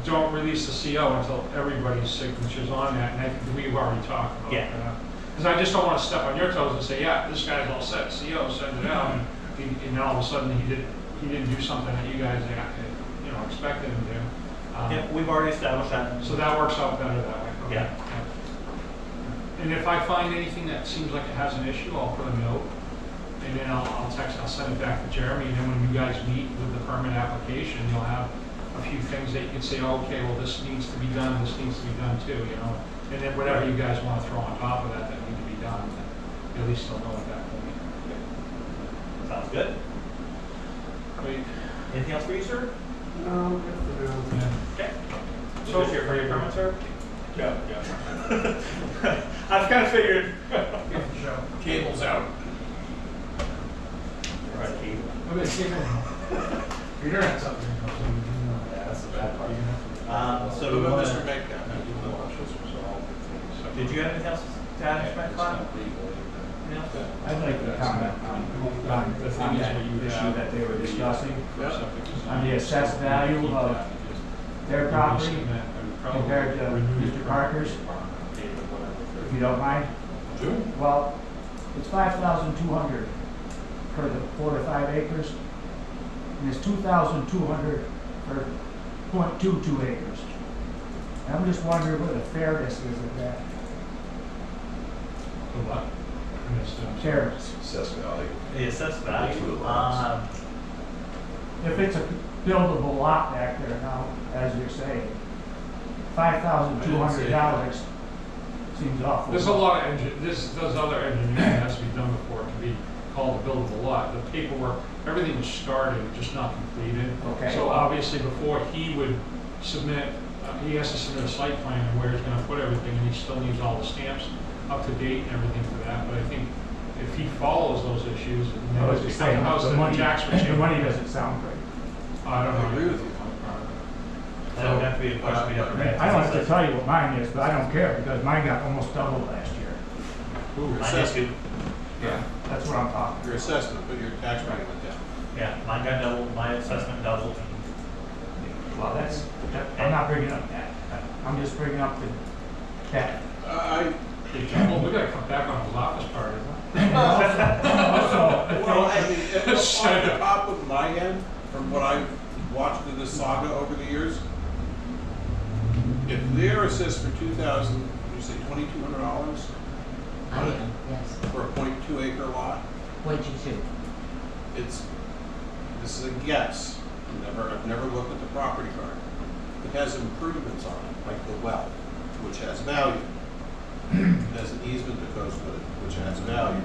don't release the CO until everybody's signature's on that, and I think we've already talked about Yeah. that. Because I just don't want to step on your toes and say, yeah, this guy's all set, CO, send it out, and then all of a sudden he didn't do something that you guys, expected him to. Yeah, we've already established that. So that works out better that way. Okay. Yeah. And if I find anything that seems like it has an issue, I'll put a note, and then I'll send it back to Jeremy, and then when you guys meet with the permit application, you'll have a few things that you can say, oh, okay, well, this needs to be done, this needs to be done too, you know? And then whatever you guys want to throw on top of that that need to be done, then at least they'll know at that point. Sounds good. Wait. Anything else for you, sir? No, good for now. Yeah. Okay. So- So, your for your permit, sir? Go. I've kind of figured. Cable's out. Right, Keith. Okay, see you later. Peter had something. Yeah, that's the bad part. So do we What want about Mr. to, Metcalf? did you have anything else to add, Mr. Metcalf? I'd like to comment on that issue that they were discussing, on the assessed value of their property compared to Mr. Parker's, if you don't mind. Sure. Well, it's 5,200 for the 4 to 5 acres, and it's 2,200 for 0.22 acres. And I'm just wondering what the fairness is of that. The what? I missed it. Fairness. Assessed value. The assessed value, Two lots. If it's a buildable lot back there now, as you're saying, $5,200 seems awful. There's a lot of there's other engineering that has to be done before it can be called a buildable lot. The paperwork, everything was started, just not completed. Okay. So obviously before he would submit, he has to submit a site plan of where he's gonna put everything, and he still needs all the stamps up to date and everything for that. But I think if he follows those issues, and I then was it's just become saying, a house, the then the money, tax would change. the money doesn't sound right. I don't know. I agree with you. that would have to be a question we have to make. I don't have to tell you what mine is, but I don't care, because mine got almost doubled last year. Your Mine did assessment, too. Yeah. That's what I'm talking your assessment, but your tax rate went down. Yeah, mine got doubled, my assessment doubled. Well, I'm not bringing up that. I'm just bringing up that. Well, we gotta come back on his office part, isn't Also, Well, I mean, off the top of my head, from what I've watched of this saga over the years, if they're assessed for $2,000, you say $2,200 I am, yes. for a .2 acre lot, 0.22. this is a guess. I've never looked at the property card. It has improvements on it, like the well, which has value. It has an easement that goes with it, which has value.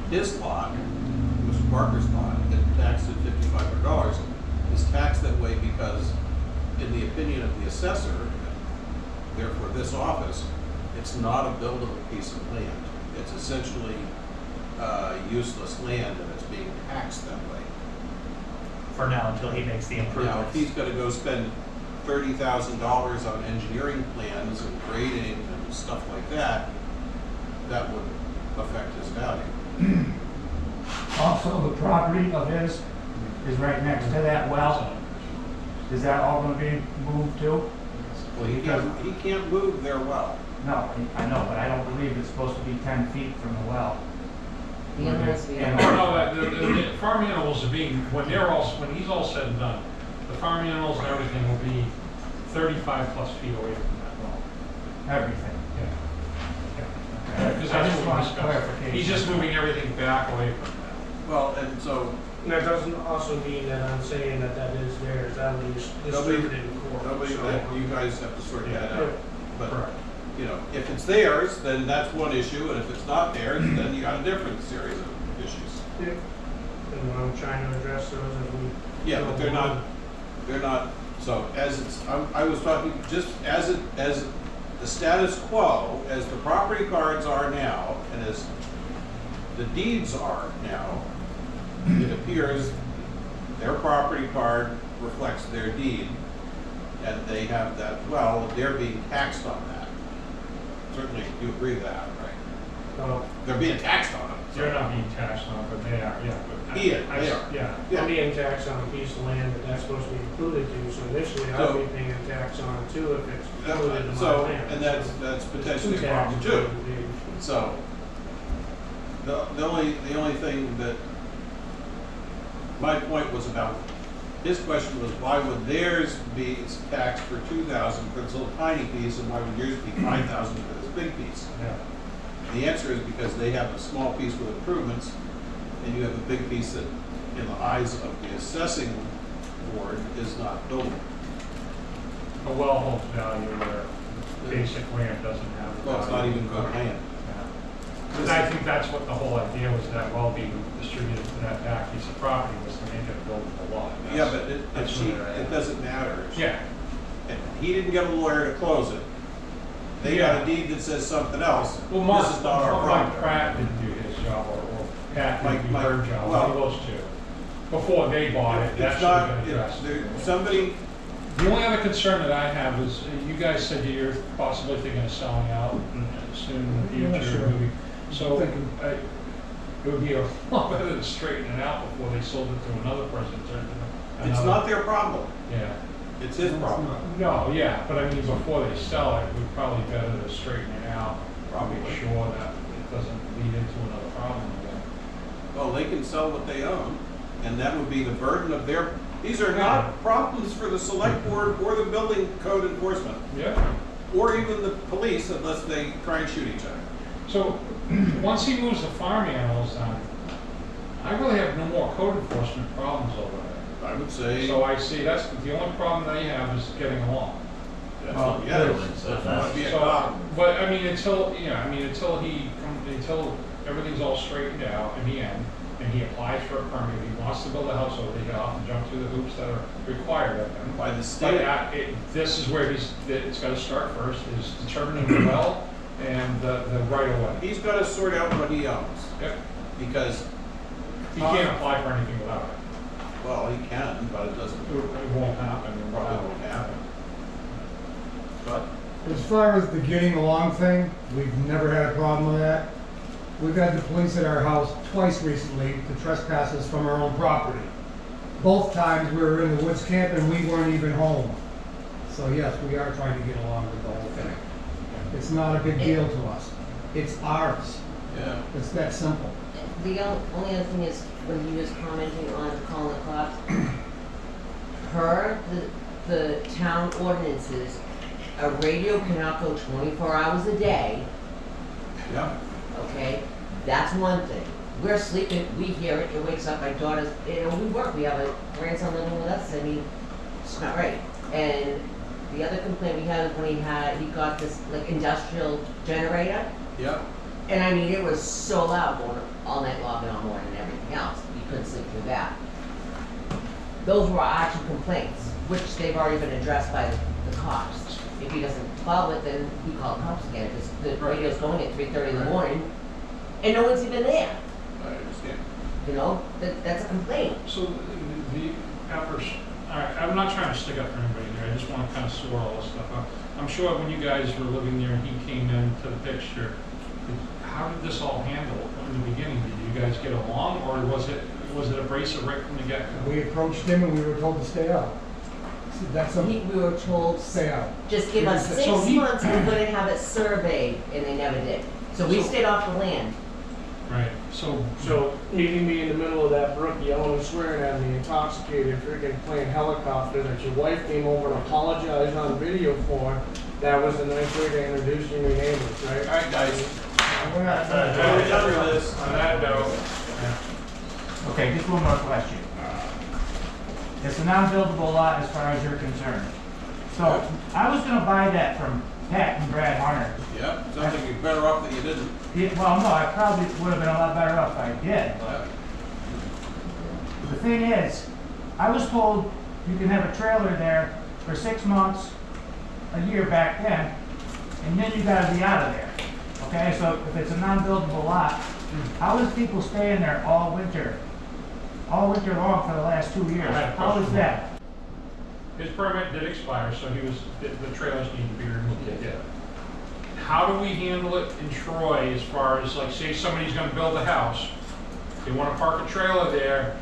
His lot, Mr. Parker's lot, that taxed at $5,500, is taxed that way because, in the opinion of the assessor, therefore this office, it's not a buildable piece of land. It's essentially useless land, and it's being taxed that way. For now, until he makes the Now, if improvements. he's gonna go spend $30,000 on engineering plans and grading and stuff like that, that would affect his value. also, the property of his is right next to that well. Is that all gonna be moved too? Well, he can't move their well. No, I know, but I don't believe it's supposed to be 10 feet from the well. The unless we it? Oh, no, the farm animals are being, when he's all said and done, the farm animals and everything will be 35 plus feet away from that well. Everything. Yeah. Because I that's just what we want discussed. clarification. He's just moving everything back away from that. Well, and so, And that doesn't also mean that I'm saying that that is theirs, that was Nobody- distributed in court. nobody, so- you guys have to sort that Yeah. out. But, Correct. you know, if it's theirs, then that's one issue, and if it's not theirs, then you got a different series of issues. Yeah. And I'm trying to address those as we. Yeah, but they're not, so as it's, I was talking, just as the status quo, as the property cards are now, and as the deeds are now, it appears their property card reflects their deed, and they have that, well, they're being taxed on that. Certainly, you agree with that, right? Well, They're being taxed on it. They're not being taxed on, but they are, yeah. But He is, they are. Yeah. Yeah. I'm being taxed on a piece of land that that's supposed to be included to, so initially So- I'll be paying a tax on it too if it's included in my So, land. and that's There's potentially two a problem taxes too. that would be- So, the only thing that, my point was about His question was, why would theirs be taxed for 2,000 for this little tiny piece, and why would yours be 5,000 for this big piece? Yeah. The answer is because they have a small piece with improvements, and you have a big piece that, in the eyes of the assessing board, is not buildable. A well holds value where basic land doesn't have. the Well, it's not value. even good land. Because I think that's what the whole idea was, that well being distributed to that back piece of property was to make it a buildable lot. And Yeah, that's- but that's where they're at. it doesn't matter. Yeah, And he didn't get a lawyer to close it. They got a deed that says something else. well, Mark, This is not our Mike problem. Pratt didn't do his job, or Pat didn't do Mike- her job, well- one of those two. Before they bought it, that It's should have not, been addressed. somebody, The only other concern that I have is, you guys said that you're possibly thinking of selling out soon in the Yeah, future. sure. maybe. So, Thinking. it would be a lot better to straighten it out before they sold it to another person. or it's another- not their problem. Yeah. It's his problem. No, yeah, but I mean, before they sell it, we'd probably better to straighten it out, Probably. make sure that it doesn't lead into another problem again. Well, they can sell what they own, and that would be the burden of their, these are not problems for the select board or the building code enforcement, Yeah. or even the police unless they try and shoot each other. So, once he moves the farm animals down, I really have no more code enforcement problems over there. I would say, So I see, that's, the only problem they have is getting along. that's not, yeah, that might be a So, problem. but I mean, until everything's all straightened out in the end, and he applies for a permit, he wants to build a house over, he can often jump through the hoops that are required of him. By the But state, this is where it's gotta start first, is determining the well and the right of way. he's gotta sort out what he owns, Yep. because, He can't apply for anything without it. well, he can, but it doesn't, It won't happen. probably won't happen. But, As far as the getting along thing, we've never had a problem with that. We've had the police at our house twice recently to trespass us from our own property. Both times we were in the woods camp and we weren't even home. So yes, we are trying to get along with the whole thing. It's not a big deal to us. It's ours. yeah, Mm-hmm. It's that simple. The only other thing is, when he was commenting on calling the cops, the town ordinances, a radio cannot go 24 hours a day, yeah. okay? That's one thing. We're sleeping, we hear it, it wakes up, my daughter's, we work, we have a grandson living with us, I mean, it's not right. And the other complaint we had was when he got this, like, industrial generator, Yeah, and I mean, it was so loud going all night long and all morning and everything else. You couldn't sleep through that. Those were our actual complaints, which they've already been addressed by the cops. If he doesn't follow it, then we call the cops again, because the radio's going at 3:30 in the morning, and no one's even there. I understand. You know, that's a complaint. So the efforts, I'm not trying to stick up for anybody here, I just want to kind of sort all this stuff out. I'm sure when you guys were living there and he came into the picture, how did this all handle in the beginning? Did you guys get along, or was it abrasive right from the get-go? We approached him and we were told to stay out. That's something, We were told, stay out. just give us 6 So he- months, we're gonna have it surveyed, and they never did. So we stayed off the land. Right, so, So leaving me in the middle of that brook yelling and swearing at me, intoxicated, freaking playing helicopter that your wife came over and apologized on video for, that was the nice way to introduce you to your neighbors, right? All right, guys, We're not- we're done with this. on that note, Okay, just one more question. It's a non-buildable lot as far as you're concerned. So, I was gonna buy that from Pat and Brad Hunter. Yeah, sounds like you're better off that you didn't. Well, no, I probably would have been a lot better off if I did, but the thing is, I was told you can have a trailer there for 6 months, a year back then, and then you gotta be out of there. Okay, so if it's a non-buildable lot, how is people staying there all winter long for the last 2 years? I had a How is question. that? his permit did expire, so the trailers need to be removed. It did. How do we handle it in Troy as far as, like, say somebody's gonna build a house, they wanna park a trailer there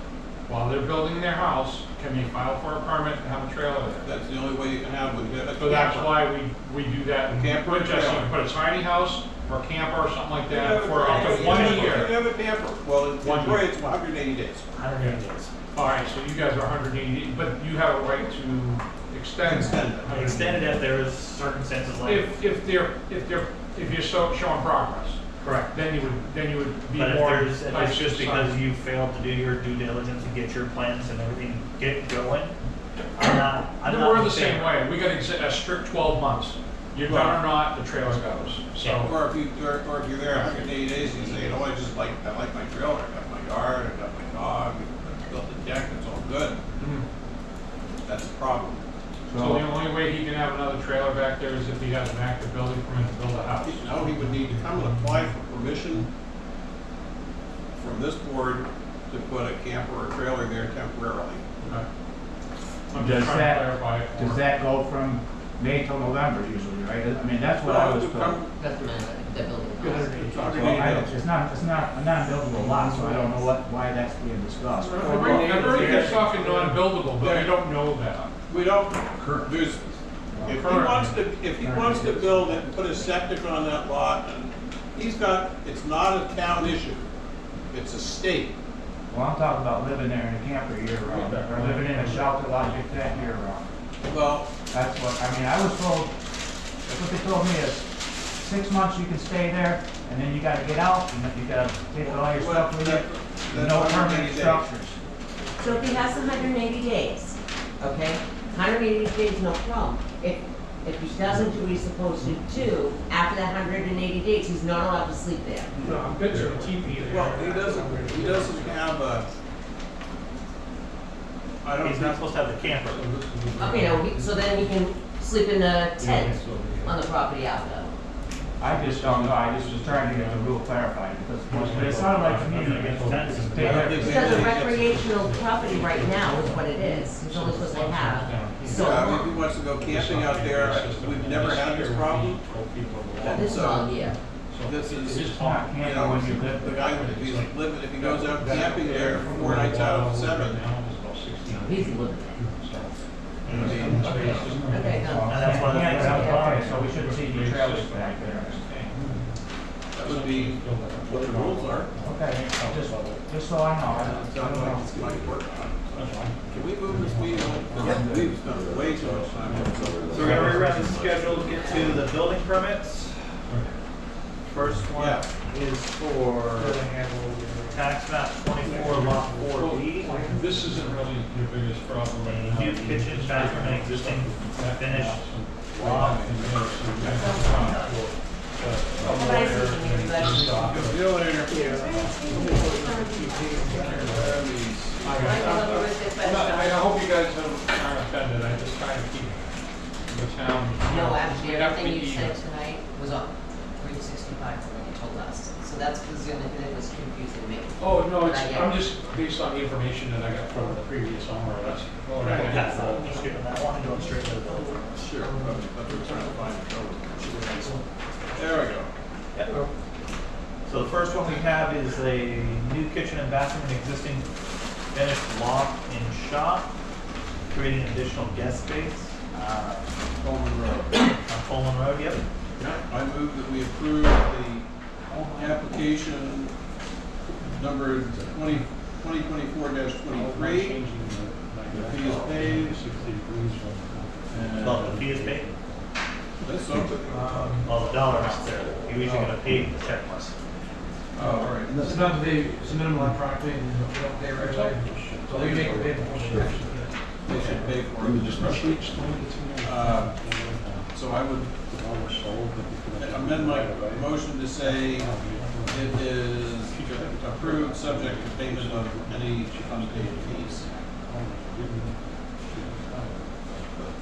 while they're building their house, can they file for a permit and have a trailer there? That's the only way you can have one. You get a So that's camper. why we do that. in Camper and Winchester. You trailer. can put a tiny house or a camper or something like You that have for a- up to you 1 have a- year. You have a camper. Well, in One Troy, year. it's 180 days. 180 days. All right, so you guys are 180, but you have a right to extend. Extended if there is circumstances like. If you're showing progress. Correct. Then you would be But more. if it's just because you failed to do your due diligence and get your plans and everything get going, I'm not We're in the same favor. way. We got a strict 12 months. You're done or not, the trailer goes. So. Or if you're there 180 days, and you say, oh, I like my trailer, I got my yard, I got my dog, I built the deck, it's all good. That's a problem. So the only way he can have another trailer back there is if he has an active building permit to build a house. No, he would need to come and apply for permission from this board to put a camper or trailer there temporarily. Okay. I'm Does just trying to that, clarify it. does that go from May till November usually, right? I mean, that's what I was told. That's the building. Well, it's not a non-buildable lot, so I don't know why that's being discussed. I've already got talking non-buildable, but I don't know that. We don't, there's, if he wants to build it and put a septic on that lot, and it's not a town issue, it's a state. Well, I'm talking about living there in a camper year round, or living in a shelter lot like that year round. Well, That's what, I mean, I was told, that's what they told me is 6 months you can stay there, and then you gotta get out, and then you gotta take all your stuff with you. No permanent structures. So if he has 180 days, okay, 180 days, no problem. If he doesn't do what he's supposed to do, after that 180 days, he's not allowed to sleep there. No, I'm picturing a teepee there. well, he doesn't have a, I don't He's not think, supposed to have the camper. Okay, no, so then he can sleep in a tent on the property after. I just don't know, I just was trying to get the rule clarified, because it sounded like to me, you get to stay there. Because a recreational property right now is what it is. He's only supposed to have so if he long. wants to go camping out there, we've never had this problem. This is all year. This is, It's not you camping know, when you live the there. guy, if he goes out camping there 4 nights out of 7, He's living there. I mean, Okay, no. And that's one of the things I'm Okay, so we shouldn't see any trailers back there. that would be what the rules are. Okay, just so I know. It sounds like it's might work on. Can we move this meeting on? Because we've spent way too much time on So we're gonna rerun the schedule to get to the building permits. First one is for tax map 24 lot 4B. This isn't really your biggest problem. A new kitchen, bathroom, and existing finished lot. I hope you guys aren't offended, I just try to keep the town. No, actually, We have to everything be you even. said tonight was on 365 from what you told us. So that's the only thing that was confusing me. Oh, no, it's, Not yet. I'm just based on the information that I got from the previous owner, that's. We're gonna pass that, I'm skipping that one and going straight to the building permits. Sure, but we're trying to find the trouble. There we go. Yep. So the first one we have is a new kitchen and bathroom and existing finished loft and shop, creating additional guest space, Coleman Road. on Coleman Road, yep. I move that we approve the application number 2024-23. The fee is paid. Well, the fee is paid, That's something. well, the dollar amount's there, you're usually gonna pay the check list. Oh, all right. It's not the minimum electronic pay, we don't pay right away. So we make the payment. They should pay for it. So I would amend my motion to say it is approved subject to payment of any unpaid fees.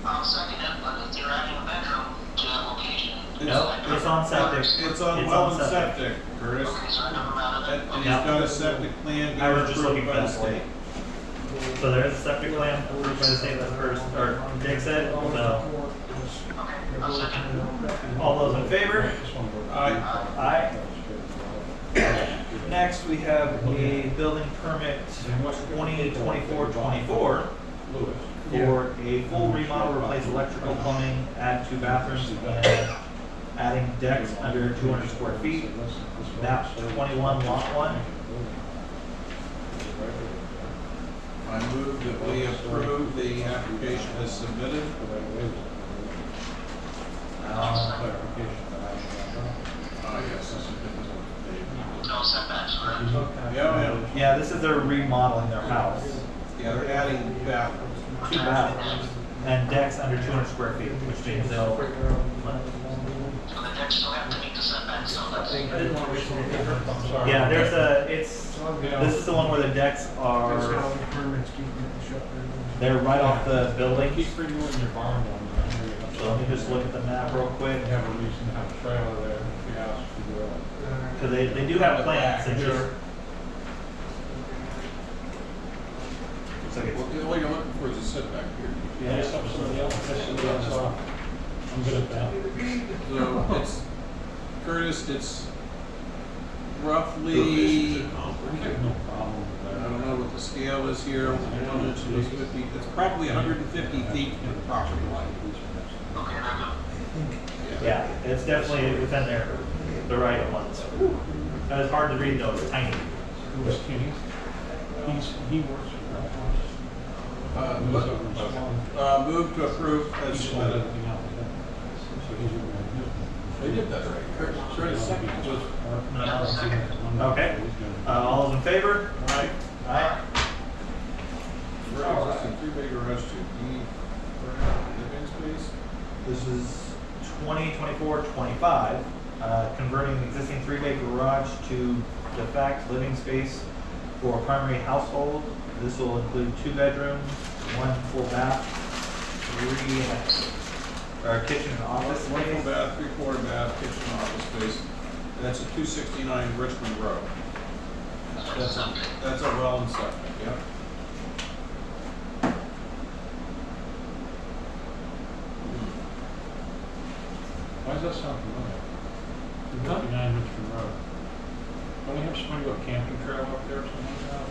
I'll second it, but if you're adding a bedroom to that location. No, it's on septic. It's on It's well on and septic. septic, Curtis. Okay, so I never mounted And it. he's got a septic plan I here was just looking approved for by the that for you. state. So there is a septic plan approved by the state, that's first, or Dick said, so, Okay, I'll second it. all those in favor? Aye. Aye. Next, we have a building permit 2024-24 for a full remodel, replace electrical, plumbing, add 2 bathrooms, and adding decks under 200 square feet. Map 21 lot 1. I move that we approve the application as submitted. Yes. No setbacks, correct? Yeah. Yeah, this is their remodeling their house. Yeah, they're adding bathrooms. 2 bathrooms and decks under 200 square feet, which means they'll. So the decks still have to meet the setbacks, so that's. Yeah, there's this is the one where the decks are, they're right off the building. Keep renewing your barn one. So let me just look at the map real quick. They have a reason to have a trailer there if you ask to do it. Cause they do have plans, it's just. Looks like it's. Well, all you're looking for is a setback here. Yeah, somebody else, that's somebody else off. I'm good at that. So it's, Curtis, it's roughly, No problem with I that. don't know what the scale is here, 1 inch is 50, it's probably 150 feet from the property line. Okay, very good. Yeah, it's definitely within the right ones. That is hard to read though, it's tiny. Who's Kenny? He works for that house. Move to approve as He sold submitted. everything out. So he's a They did that right. Curtis, second. Okay, all those in favor? Aye. Aye. For existing 3-bay garage to E living space. This is 2024-25, converting an existing 3-bay garage to de facto living space for a primary household. This will include 2 bedrooms, 1 full bath, 3 kitchen and office One full space. bath, 3/4 bath, kitchen, office space, and that's at 269 Richmond Road. That's a well and septic, yeah. Why does that sound familiar? 59 Richmond Road. Don't we have somebody with a camping trail up there or something like that?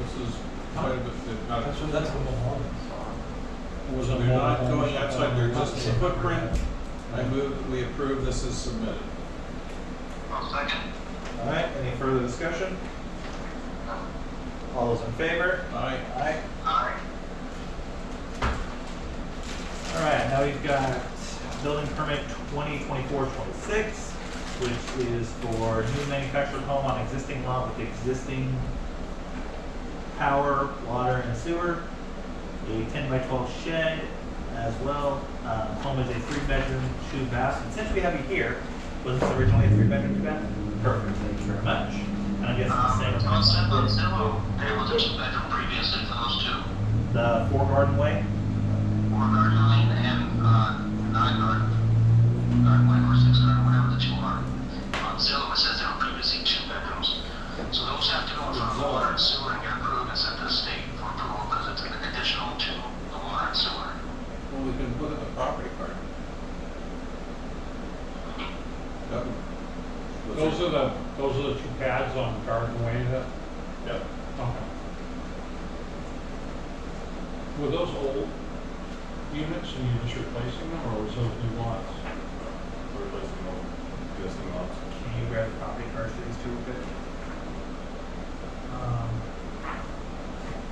This is quite a bit, That's a mobile home. Was so it they're not mobile going home? outside their existing footprint. I move that we approve this as submitted. I'll second. All right, any further discussion? All those in favor? Aye. Aye. Aye. All right, now we've got building permit 2024-26, which is for new manufactured home on existing lot with existing power, water, and sewer. A 10 by 12 shed as well. Home is a 3-bedroom, 2 baths. And since we have you here, was this originally a 3-bedroom, 2 bath? Perfect, thank you very much. And I'm guessing the same. On Zillow, there was a 2-bedroom previously for those two. The 4 Garden Way. 4 Garden Lane and 9 Garden Lane or 6 Garden, whatever the 2 are. On Zillow, it says there were previously 2 bedrooms. So those have to go from water and sewer and get approved and sent to the state for approval because it's an additional to the water and sewer. Well, we can put it in the property card. That would- Those are the 2 pads on Garden Way that? Yep. Okay. Were those old units and you're just replacing them, or was those new lots? We're replacing all existing lots. Can you grab the property cards for these two real quick?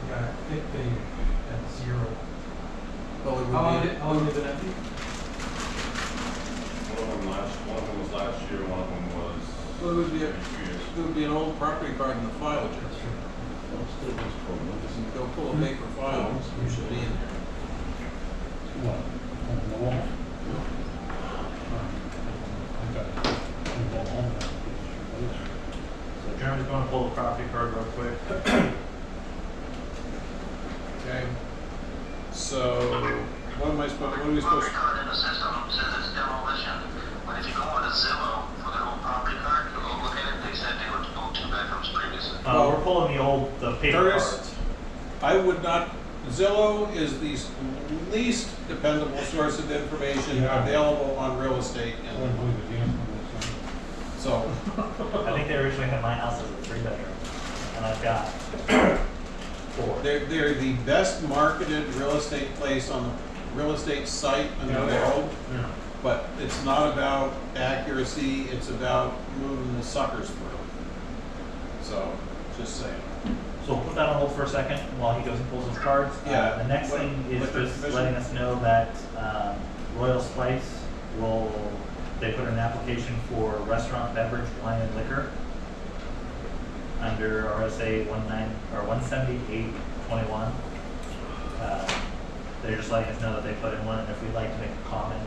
Yeah, I think they had 0. Well, it How long would be, how long have they been empty? One of them was last year, one of them was well, it would be, maybe 2 years. it would be an old property card in the file, Jim. Go pull a paper file, you should be in there. What? On the wall? Okay. So Jeremy's going to pull the property card real quick. Okay. So, what am I supposed, what are we supposed Property card in the system says it's demolition, but if you go on to Zillow for their old property card, you go look at it, they said they were old 2 bedrooms previously. We're pulling the paper Curtis? cards. I would not, Zillow is the least dependable source of information Yeah. available on real estate. I wouldn't believe the damn thing. So, I think they originally had my house as a 3-bedroom, and I've got 4. they're the best marketed real estate place on the real estate site in the Yeah, they are. world, Yeah. but it's not about accuracy, it's about moving the suckers through. So, just saying. So we'll put that on hold for a second while he goes and pulls his cards. Yeah. The next What- thing is liquor just commission? letting us know that Royal Spice they put in an application for restaurant beverage, wine and liquor under RSA 178.21. They're just letting us know that they put in one, and if we'd like to make a comment,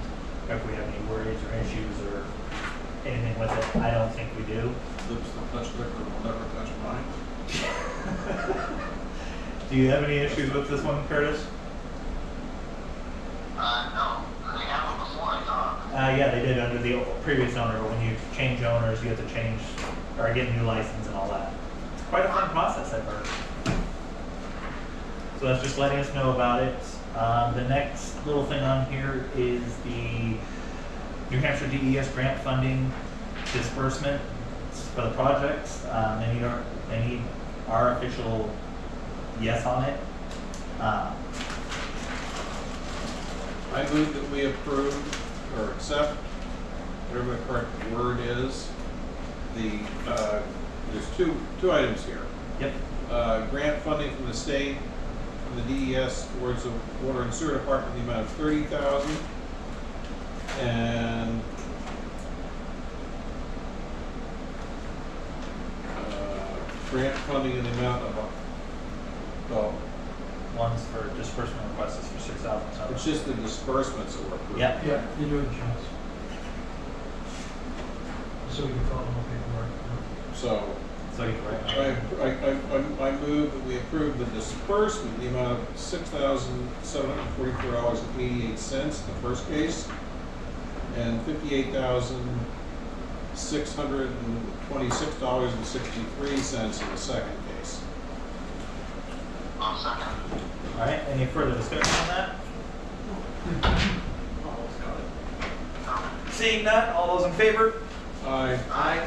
or if we have any worries or issues or anything with it, I don't think we do. Lips that touch liquor will never touch mine. Do you have any issues with this one, Curtis? No, they have them before, I thought. Yeah, they did under the previous owner. When you change owners, you have to change or get a new license and all that. It's quite a fun process, I've heard. So that's just letting us know about it. The next little thing on here is the New Hampshire DES grant funding disbursement for the projects. They need our official yes on it. I move that we approve or accept, whatever the correct word is, there's two items here. Yep. Grant funding from the state, from the DES towards the water and sewer department, in the amount of $30,000. And grant funding in the amount of, well, One's for disbursement requests is for $6,000. it's just the disbursements that were approved. Yep. Yeah, you're doing insurance. So we can follow the paperwork. So So you can write. I move that we approve the disbursement, in the amount of $6,744.88 in the first case, and $58,626.63 in the second case. I'll second. All right. Any further discussion on that? Seeing none, all those in favor? Aye. Aye.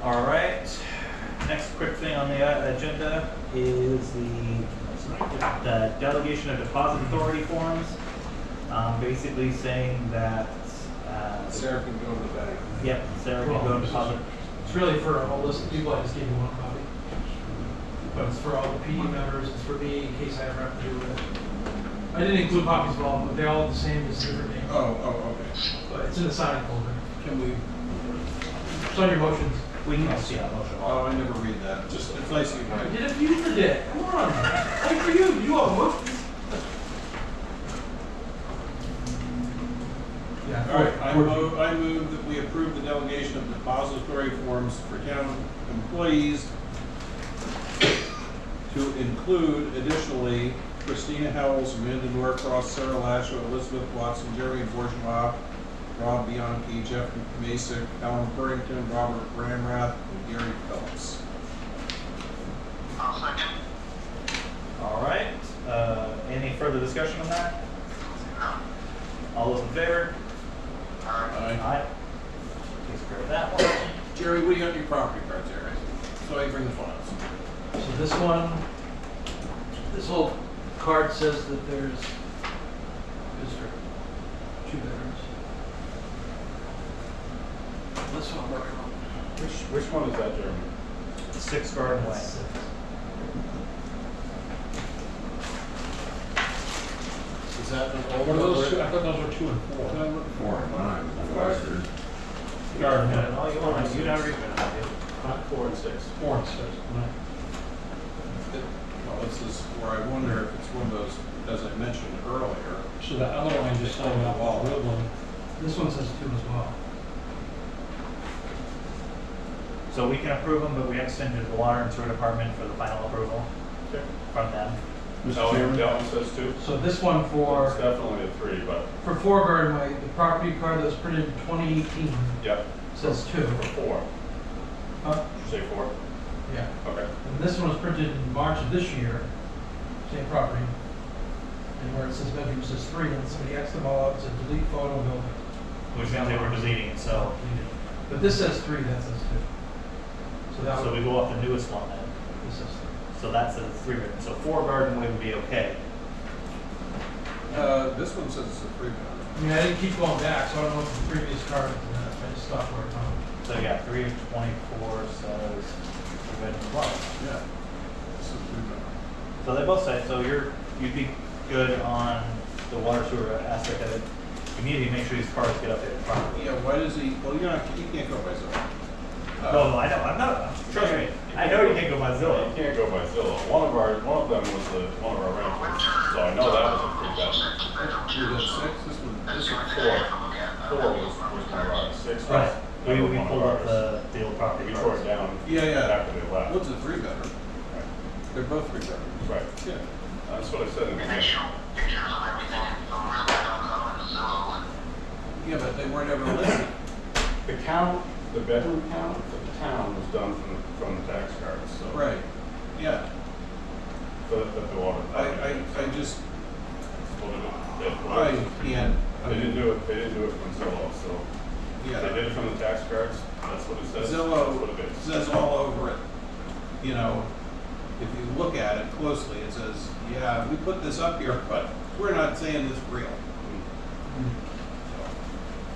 All right. Next quick thing on the agenda is the delegation of deposit authority forms. Basically saying that. Sarah can go to the bank. Yep, Sarah can go deposit. It's really for a whole list of people, I just gave you one copy. But it's for all the PD members, it's for me in case I ever have to do with it. I didn't include copies of all of them, but they're all the same, just different names. Oh, okay. But it's in the signing folder. Can we, It's on your motions. We can see that motion. oh, I never read that. Just, it's nice you I write. did it for you today, come on. Like for you, you all motions. Yeah. All right, I move that we approve the delegation of depository forms for town employees to include additionally Christina Howells, Amanda Norcross, Sarah Lasher, Elizabeth Watson, Jerry Bourgeois, Rob Bianchi, Jeff Masick, Alan Purrington, Robert Bramrath, and Gary Phillips. I'll second. All right. Any further discussion on that? No. All those in favor? Aye. Aye. Takes care of that one. Jerry, what do you got in your property cards, Jerry? So I bring the files. So this one, this little card says that there's, is for 2 bedrooms. This one I'm working on. Which one is that, Jeremy? 6 Garden Way. Is that an old What are those two? one? I thought those were 2 and 4. 4 and 9. Garden Way. All you want, you never even know. 4 and 6. 4 and 6. Right. Well, this is where I wonder if it's one of those, as I mentioned earlier. So the other one just signed off on the real one. This one says 2 as well. So we can approve them, but we have to send it to the water and sewer department for the final approval from them. That one says 2? So this one It's for definitely a 3, but, 4 Garden Way, the property card that was printed in 2018 yeah, says 2. for 4. Huh? Did you say 4? Yeah. Okay. And this one was printed in March of this year, same property. And where it says bedroom, it says 3, and somebody Xed them all out, it said delete photo building. Which means they were deleting it, so. But this says 3, that says 2. So that So would, we go off the newest one then. this says 3. So that's a 3-bedroom. So 4 Garden Way would be okay. This one says it's a 3-bedroom. I mean, I didn't keep going back, so I don't know if the previous card, I just stopped working on it. So yeah, 3 of 24 says three-bedroom dwelling. Yeah. This is three-bedroom. So they both say, so you'd be good on the water sewer aspect of it. You need to make sure these cars get up there properly. Yeah, why does he, well, you can't go by zone. No, I know, I'm not, trust me, I know you can't go by You Zillow. can't go by Zillow. One of them was one of our renters, so I know that was a three bedroom. You got six, this is Four was one of ours, six was Right, we one of pulled up ours. the old property. We tore it down Yeah. after they left. What's a three-bedroom? Right. They're both three-bedrooms. Right. Yeah. That's what I said in the And they show pictures of everything from realtor.com and Zillow and Yeah, but they weren't ever listed. The count, the bedroom count for the town was done from the tax cards, so. Right, yeah. For the water. I just, What I it is. can't. They didn't do it from Zillow, so. Yeah. They did it from the tax cards, that's what it says. That's Zillow what it is. says all over it, you know, if you look at it closely, it says, yeah, we put this up here, but we're not saying this real.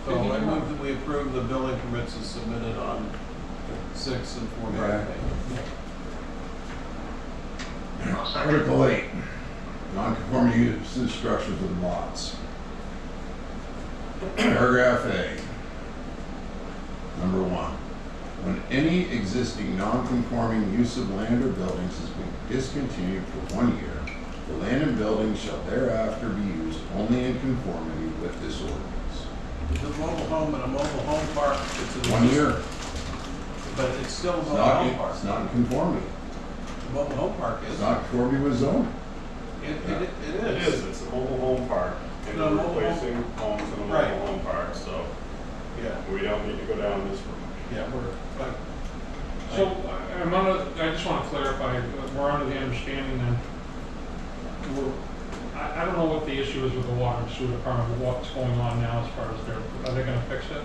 So I move that we approve the building permits as submitted on 6 and 4 Yeah. Friday. Article 8, non-conforming uses, structures and lots. Paragraph A, number 1. When any existing non-conforming use of land or buildings has been discontinued for 1 year, the land and buildings shall thereafter be used only in conformity with this ordinance. It's a mobile home and a mobile home park, it's a. 1 year. But it's still a It's mobile not, home park. it's not in conformity. The mobile home park It's is. not conformity with zoning. It It is. is, it's a mobile home park, and No, we're mobile home- replacing homes in a Right. mobile home park, so Yeah, we don't need to go down this road. yeah, but. So, I'm under, I just want to clarify, we're under the understanding that I don't know what the issue is with the water and sewer department, what's going on now as far as are they gonna fix it?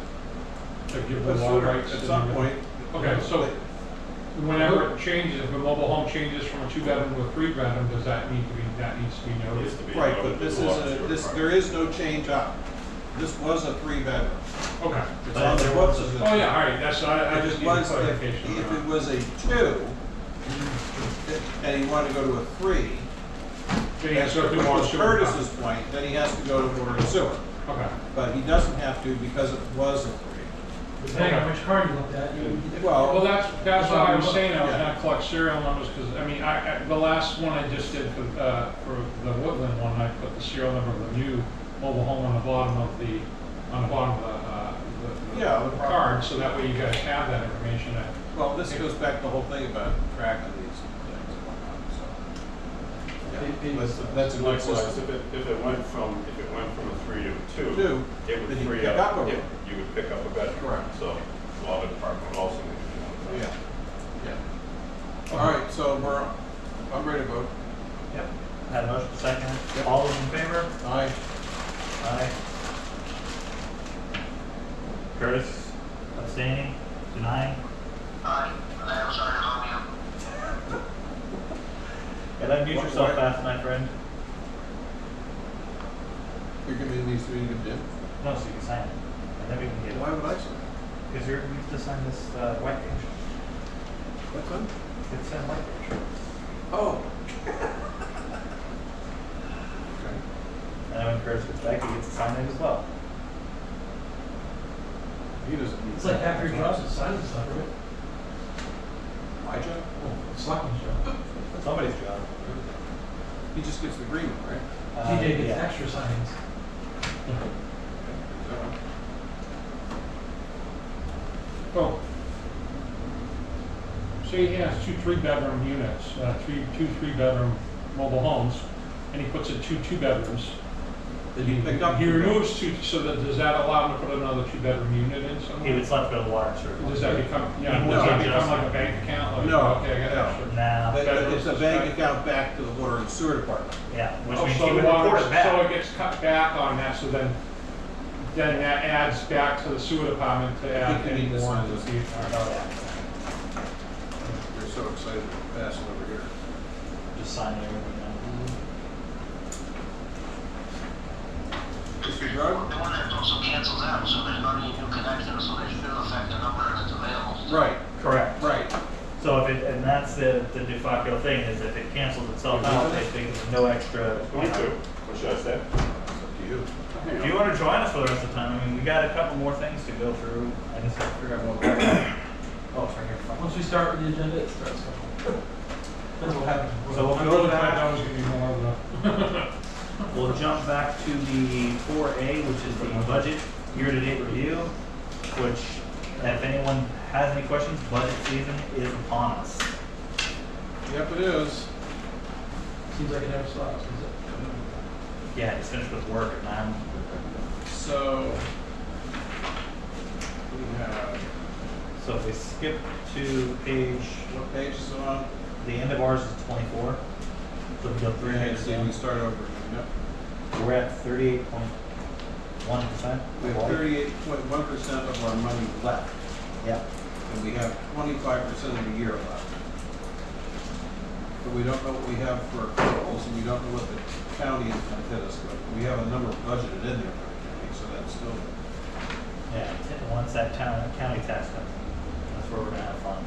To give the water rights? At and some everything? point. Okay, so whenever it changes, if a mobile home changes from a 2-bedroom to a 3-bedroom, does that need to be, that needs to be It noted? needs to be Right, noted but this to the water isn't, sewer this, department. there is no change up. This was a 3-bedroom. Okay. It's on the books as a. Oh, yeah, all right, that's, I just need Was, clarification. if it was a 2, and he wanted to go to a 3, Then he has to go through with water sewer Curtis's point, then he has to go to water and sewer. department. Okay. But he doesn't have to because it was a 3. Depending on which card you looked at, you. Well, Well, that's what I was saying, I was Yeah. gonna collect serial numbers, because, I mean, the last one I just did for the Woodland one, I put the serial number of the new mobile home on the bottom of the Yeah, the card, so that way you guys have that information. well, this goes back to the whole thing about tracking these things and whatnot, so. Yeah, that's a good Likewise, system. if it went from a 3 to a 2, Two, it would then you free pick up a up, room. you would pick up a bedroom. Correct. So the water department would also need to know that. Yeah, yeah. All right, so I'm ready to vote. Yep. Had a motion, second. Yep. All those in favor? Aye. Aye. Curtis, abstaining, denying. I am sorry to harm you. Yeah, unmute What- yourself what- fast, my friend. You're giving these three to Jim? No, so you can sign it. And then we can get Why it. would I sign? Because you have to sign this white page. What's that? It's that white page. Oh. Okay. And then when Curtis gets back, he gets to sign it as well. He doesn't need. It's like after your job's assigned and stuff, right? My job? It's Selectman's job. Somebody's job. He just gets the green one, right? TJ gets yeah. extra signings. Oh. Say he has 2 3-bedroom units, 2 3-bedroom mobile homes, and he puts in 2 2-bedrooms. Then you pick up. He the- removes 2, so that, does that allow him to put another 2-bedroom unit in somewhere? He would still have to go to the water and sewer. Does that become, yeah, He does would that not become just- like a bank account? Like, No, okay, I got no. extra. Nah, But it's a bank account back to the water and sewer department. yeah, which Oh, means so he would the water- report it back. So it gets cut back on that, so then that adds back to the sewer department to I add think you any need to more sign to this. the. You're so excited to pass it over here. Just sign everything now. Mr. Drug? The one that also cancels out, so there's not any new connection, so they should affect the number that's Right, Correct. right. So if it, and that's the de facto thing, is if it cancels itself out, they think there's no extra, you Me know. too. What should I say? It's up to you. If you want to join us for the rest of the time, I mean, we got a couple more things to go through. I just have to figure out what we're doing. Oh, it's right here. Fine. Once we start with the agenda, it starts going. That's what happens. So we'll I'm go really glad back, that was gonna be more of the. we'll jump back to the 4A, which is the budget year-to-date review, which, if anyone has any questions, budget season is upon us. Yep, it is. Seems like it never stops, does it? Yeah, just finished with work at 9. So, we have, So if we skip to page, what page is it on? the end of ours is 24. So we go 3 Yeah, pages see, we down. start over again, yep. We're at 38.1%. We have 38.1% of our money left, Yeah. and we have 25% of the year left. But we don't know what we have for accruals, and we don't know what the county is gonna hit us with. We have a number budgeted in there for the county, so that's still, Yeah, once that county tax comes in, that's where we're gonna have fun.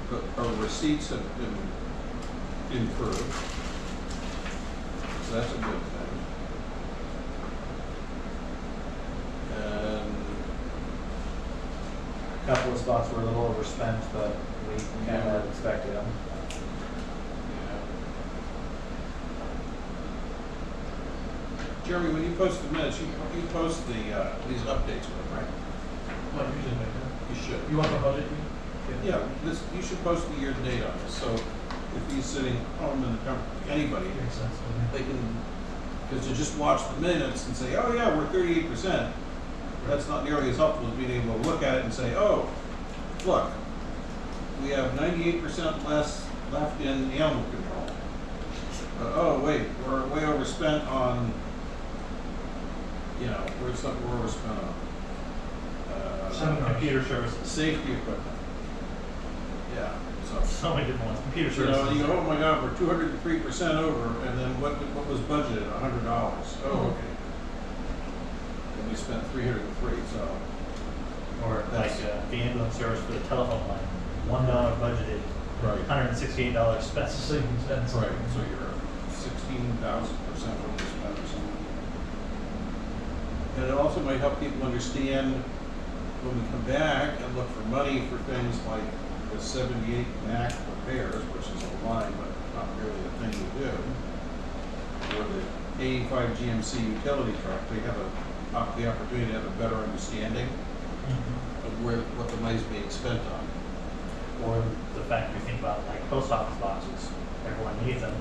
but our receipts have been improved. So that's a good thing. And A couple of spots were a little overspent, but we kind of expected them. yeah. Jeremy, when you post the minutes, you post these updates with them, right? Well, usually like You should. that. You want the budget? Yeah, this, you should post the year-to-date on this, so if he's sitting home in the anybody, Makes sense. they can, because to just watch the minutes and say, oh yeah, we're 38%, that's not nearly as helpful as being able to look at it and say, oh, look, we have 98% less left in animal control. Oh, wait, we're way overspent on, you know, we're overspent on. Computer services. Safety equipment. Yeah, so. So many different ones. Computer You know, services. and you go, oh my God, we're 203% over, and then what was budgeted? $100. Oh, okay. And we spent 303, so. Or like the ambulance service for the telephone line. $1 budgeted, Right. $168 That's a spent. savings, that's. Right, so you're 16,000% over the spend or something. And it also might help people understand when we come back and look for money for things like the 78 Mac repairs, which is a line, but not really a thing we do. Or the 85 GMC utility truck, they have the opportunity to have a better understanding of what the money's being spent on. Or the fact we think about like post office boxes. Everyone needs them.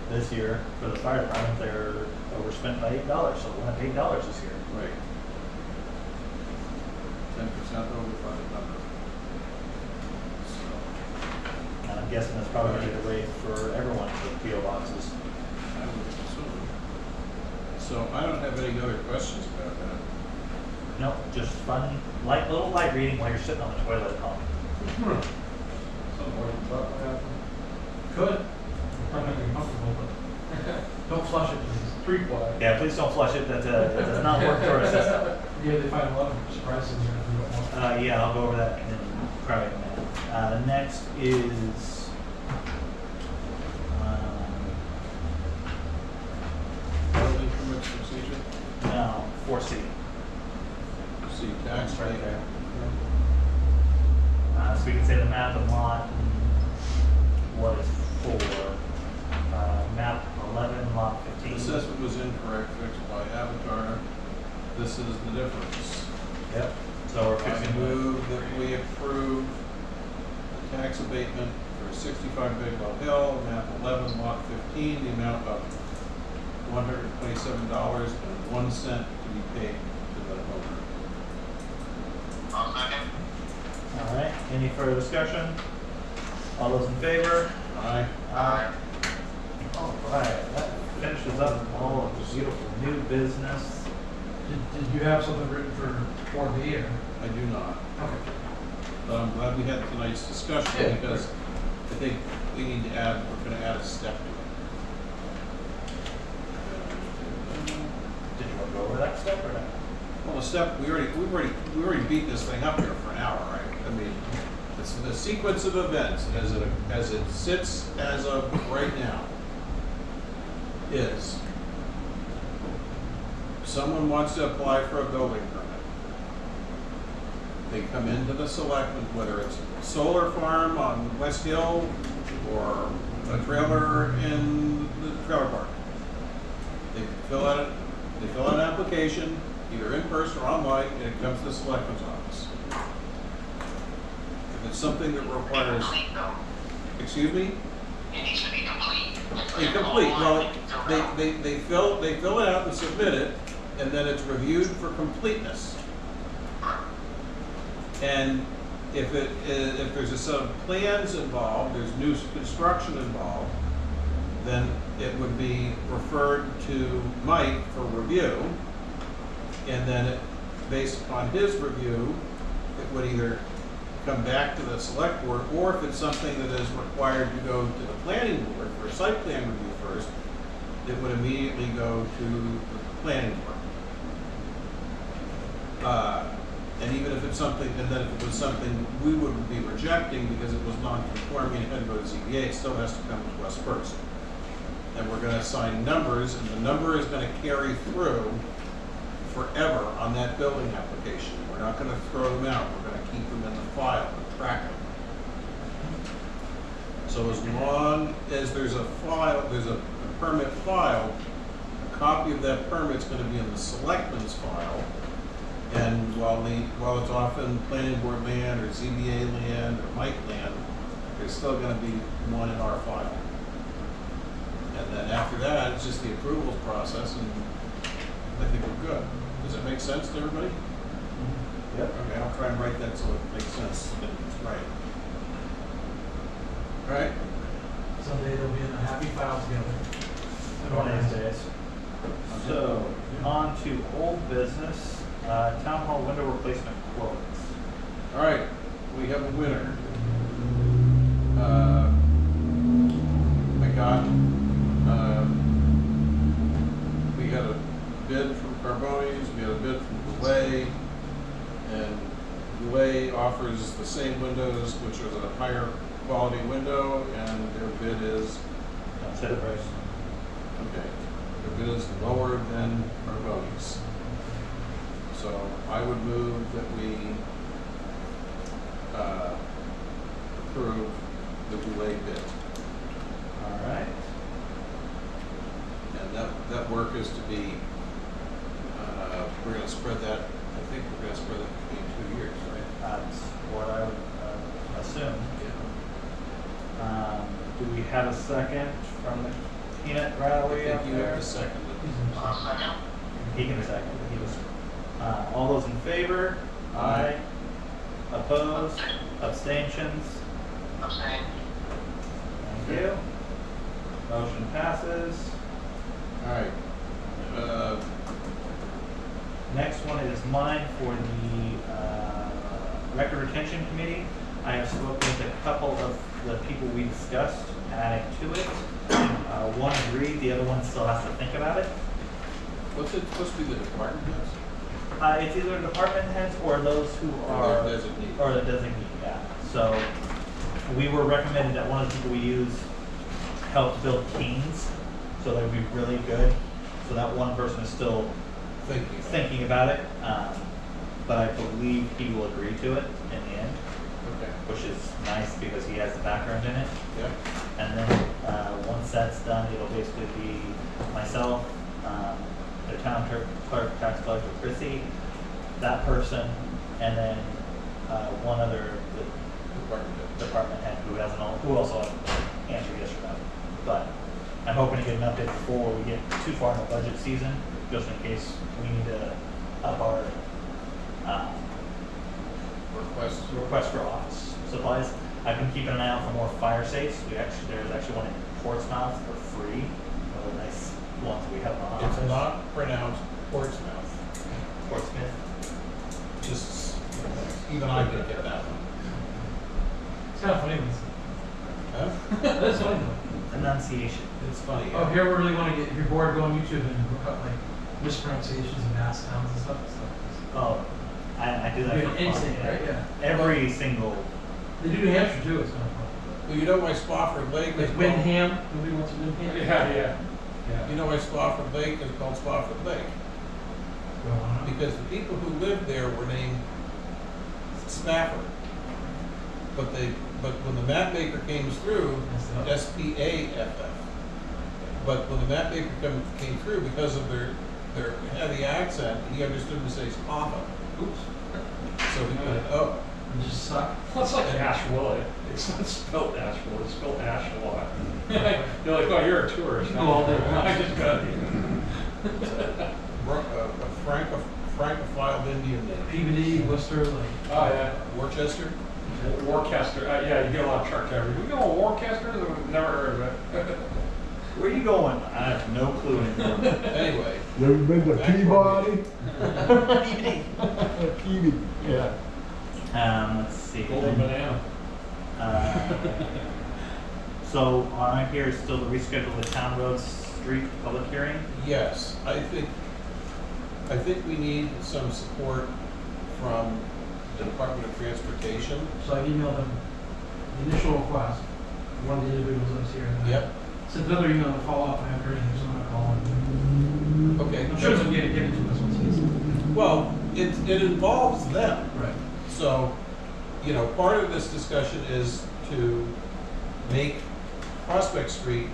This year, for the fire department, they're overspent by $8, so we'll have $8 this year. Right. 10% over budget number. So, And I'm guessing that's probably gonna be the rate for everyone for PO boxes. I would assume. So I don't have any other questions about that. Nope, just fun, little light reading while you're sitting on the toilet at home. Could. Probably not comfortable, but don't flush it, please. Pretty quiet. Yeah, please don't flush it, that does not work for our system. Yeah, they find a lot of surprises in there if you don't want. Yeah, I'll go over that in probably a minute. Next is, Building permits procedure, no, 4C. see tax Right rate. there. So we can say the map and lot, what is for, map 11, lot The 15. assessment was incorrect, fixed by Avatar. This is the difference. Yep, so we're I fixing move that we approve the tax abatement for 65 Biglow Hill, map 11, lot 15, the amount of $127.01 to be paid to the owner. I'll second. All right, any further discussion? All those in favor? Aye. Aye. All right, that finishes up all of the beautiful new business. Did you have something written for 4B or? I do not. Okay. But I'm glad we had tonight's discussion Yeah. because I think we need to add, we're gonna add a step to it. Did you want to go over that stuff or not? Well, we've already beat this thing up here for an hour, right? I mean, it's the sequence of events as it sits as of right now is someone wants to apply for a building permit. They come into the selectmen, whether it's a solar farm on West Hill or a trailer in the trailer park. They fill out an application, either in person or online, and it comes to the selectman's office. If it's something that requires, Complete though. excuse me? It needs to be complete. Incomplete, well, they fill it out and submit it, and then it's reviewed for completeness. And if there's a set of plans involved, there's new construction involved, then it would be referred to Mike for review, and then based upon his review, it would either come back to the select board, or if it's something that is required to go to the planning board for a site plan review first, it would immediately go to the planning board. And even if it's something, and then if it was something we would be rejecting because it was non-conforming and had to go to ZBA, it still has to come to us first. And we're gonna assign numbers, and the number is gonna carry through forever on that building application. We're not gonna throw them out, we're gonna keep them in the file and track them. So as long as there's a file, there's a permit filed, a copy of that permit's gonna be in the selectman's file. And while it's often planning board land or ZBA land or Mike land, there's still gonna be one in our file. And then after that, it's just the approvals process, and I think we're good. Does it make sense to everybody? Yep. Okay, I'll try and write that so it makes sense, that it's right. All right? Someday they'll be in a happy file together. One of these days. So, on to old business, town hall window replacement quotes. All right, we have a winner. We had a bid from Carbones, we had a bid from Goulet, and Goulet offers the same windows, which is a higher quality window, and their bid is, Don't say the price. okay, their bid is lower than Carbones. So I would move that we approve the Goulet bid. All right. And that work is to be, we're gonna spread that, I think we're gonna spread that between 2 years, right? That's what I would assume. Do we have a second from the peanut I rally think out you there? have to second it. Second. He can second. He was. All those in favor? Aye. Opposed? Abstentions? Abstain. Thank you. Motion passes. All right. Next one is mine for the Record Retention Committee. I have spoken with a couple of the people we discussed adding to it. One agreed, the other one still has to think about it. What's it supposed to be, the department heads? It's either department heads or those who Or are, their designee. or the designee, yeah. So we were recommended that one of the people we use helped build teams, so they would be really good. So that one person is still thinking about it, but I believe he will agree to it in the end, Okay. which is nice because he has the background in it. Yeah. And then once that's done, it'll basically be myself, the town clerk, tax collector, Chrissy, that person, and then one other department head who also answered yes or no. But I'm hoping to get an update before we get too far in the budget season, just in case we need to up our request for office supplies. I've been keeping an eye out for more fire safes. There's actually one in Portsmouth for free. One of the nice ones we have in the office. It's not pronounced Portsmouth. Portsmouth. Just, even I could get that one. It's kind of funny when Huh? that is funny though. Enunciation. It's funny. Oh, if you ever really want to get, if you're bored, go on YouTube and look up like mispronunciations of mass towns and stuff. Oh, I do that Yeah, for fun, instinct, right? Yeah. Every single, They do New Hampshire too, it's kind of fun. Well, you know why Spofford Lake is Like called, Windham, nobody wants a Windham. Yeah. you know why Spofford Lake is called Spofford Lake? Go on. Because the people who lived there were named Spafford. But when the map maker came through, S-P-A-F-F. But when the map maker came through, because of their heavy accent, he understood to say Spofford. Oops. So he put it O. You just suck. Well, it's like Ashwell. It's not spelled Ashwell, it's spelled Ashwell. You're like, oh, you're a tourist. Go all day long. I just got here. A Francophile Indian name. Peabody, Worcester, like. Oh, yeah. Worcester? Worcester, yeah, you get a lot of truck drivers. We go to Worcester? Never heard of it. where are you going? I have no clue anymore. Anyway. You ever been to Peabody? PBD. Peabody, yeah. Let's see. Golden banana. So on here is still to reschedule the town road street public hearing. Yes, I think we need some support from the Department of Transportation. So I emailed them the initial request, one of the individuals that was here. And I Yep. sent another email to follow up, I haven't heard anything, so I'm gonna call him. Okay. I'm sure they'll get into this once he gets. Well, it involves them. Right. So, you know, part of this discussion is to make Prospect Street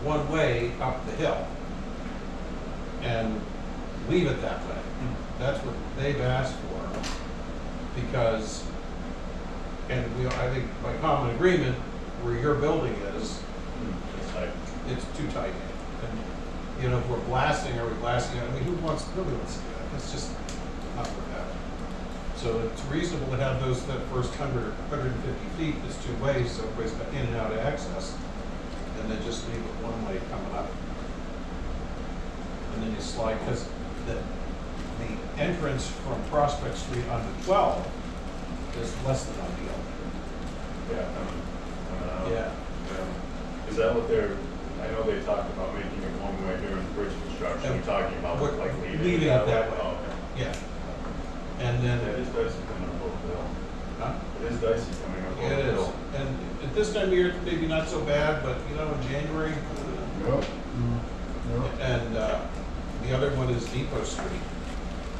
one way up the hill and leave it that way. That's what they've asked for, because, and I think by common agreement, where your building is, it's too tight. And, you know, if we're blasting, are we blasting? I mean, nobody wants to do that. It's just not worth out. So it's reasonable to have that first 150 feet is two ways, so everybody's got in and out of access. And then just leave it one way coming up. And then you slide, because the entrance from Prospect Street onto 12 is less than ideal. Yeah. Is that what I know they talked about making it one way during bridge construction. We're talking about like leaving it that way. Oh, okay. Yeah. And then. It is dicey coming up over the hill. Huh? It is dicey coming up over It the is. hill. And at this time of year, it's maybe not so bad, but you know, in January. Yep. And the other one is Depot Street.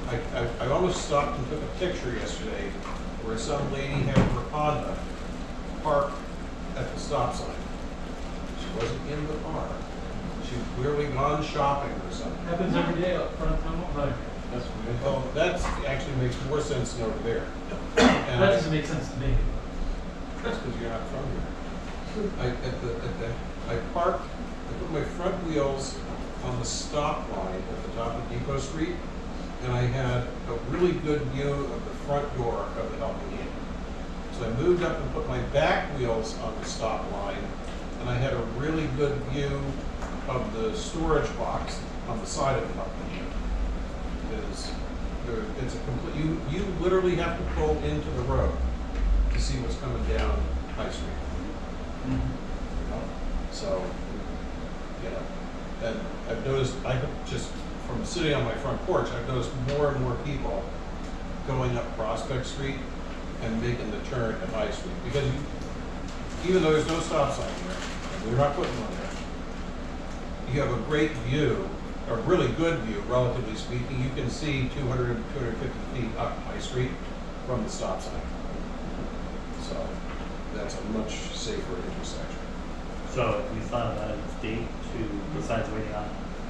I almost stopped and took a picture yesterday where some lady had her Honda parked at the stop sign. She wasn't in the car. She'd clearly gone shopping or something. Happens every day up front of town hall. Like, That's weird. Well, that actually makes more sense than over there. that doesn't make sense to me. That's because you're not from here. I parked, I put my front wheels on the stop line at the top of Depot Street, and I had a really good view of the front door of the Helping Hand. So I moved up and put my back wheels on the stop line, and I had a really good view of the storage box on the side of the Helping Hand. It's a complete, you literally have to pull into the road to see what's coming down High Street. You know? So, you know, and I've noticed, just from sitting on my front porch, I've noticed more and more people going up Prospect Street and making the turn at High Street. Because even though there's no stop sign there, and we're not putting one there, you have a great view, a really good view, relatively speaking. You can see 200, 250 feet up High Street from the stop sign. So that's a much safer intersection. So if you thought about a date besides waiting on.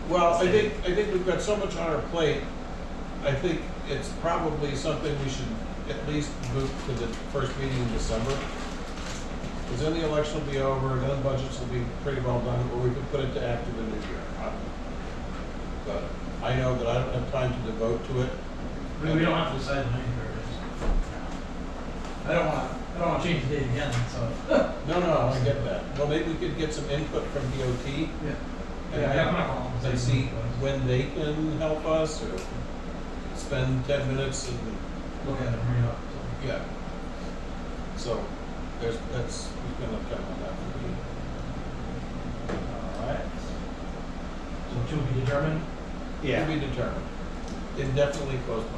Well, I think we've got so much on our plate. I think it's probably something we should at least move to the first meeting in December. Because then the election will be over, and then budgets will be pretty well done, or we could put it to after the new year. But I know that I don't have time to devote to it. I mean, we don't have to decide on anything. I don't want to change the date again, so. No, I get that. Well, maybe we could get some input from DOT. Yeah. And, Yeah, I'm not calling them. and see when they can help us, or spend 10 minutes and, Look at it, hurry up. So. yeah. So, we've got enough time on that for me. All right. So to be determined. Yeah. To be determined. Indefinitely postponed.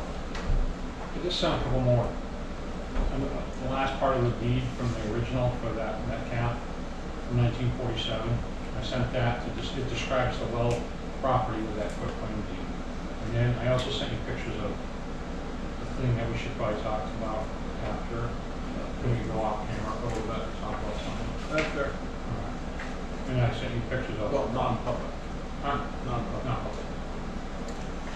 Just a couple more. The last part of the deed from the original for that camp from 1947. I sent that to it describes the well property with that quitclaim deed. And then I also sent you pictures of the thing that we should probably talk about after. When we go off camera a little bit, talk about something. That's fair. And I sent you pictures of. Well, non-public. Huh? Non-public. Non-public.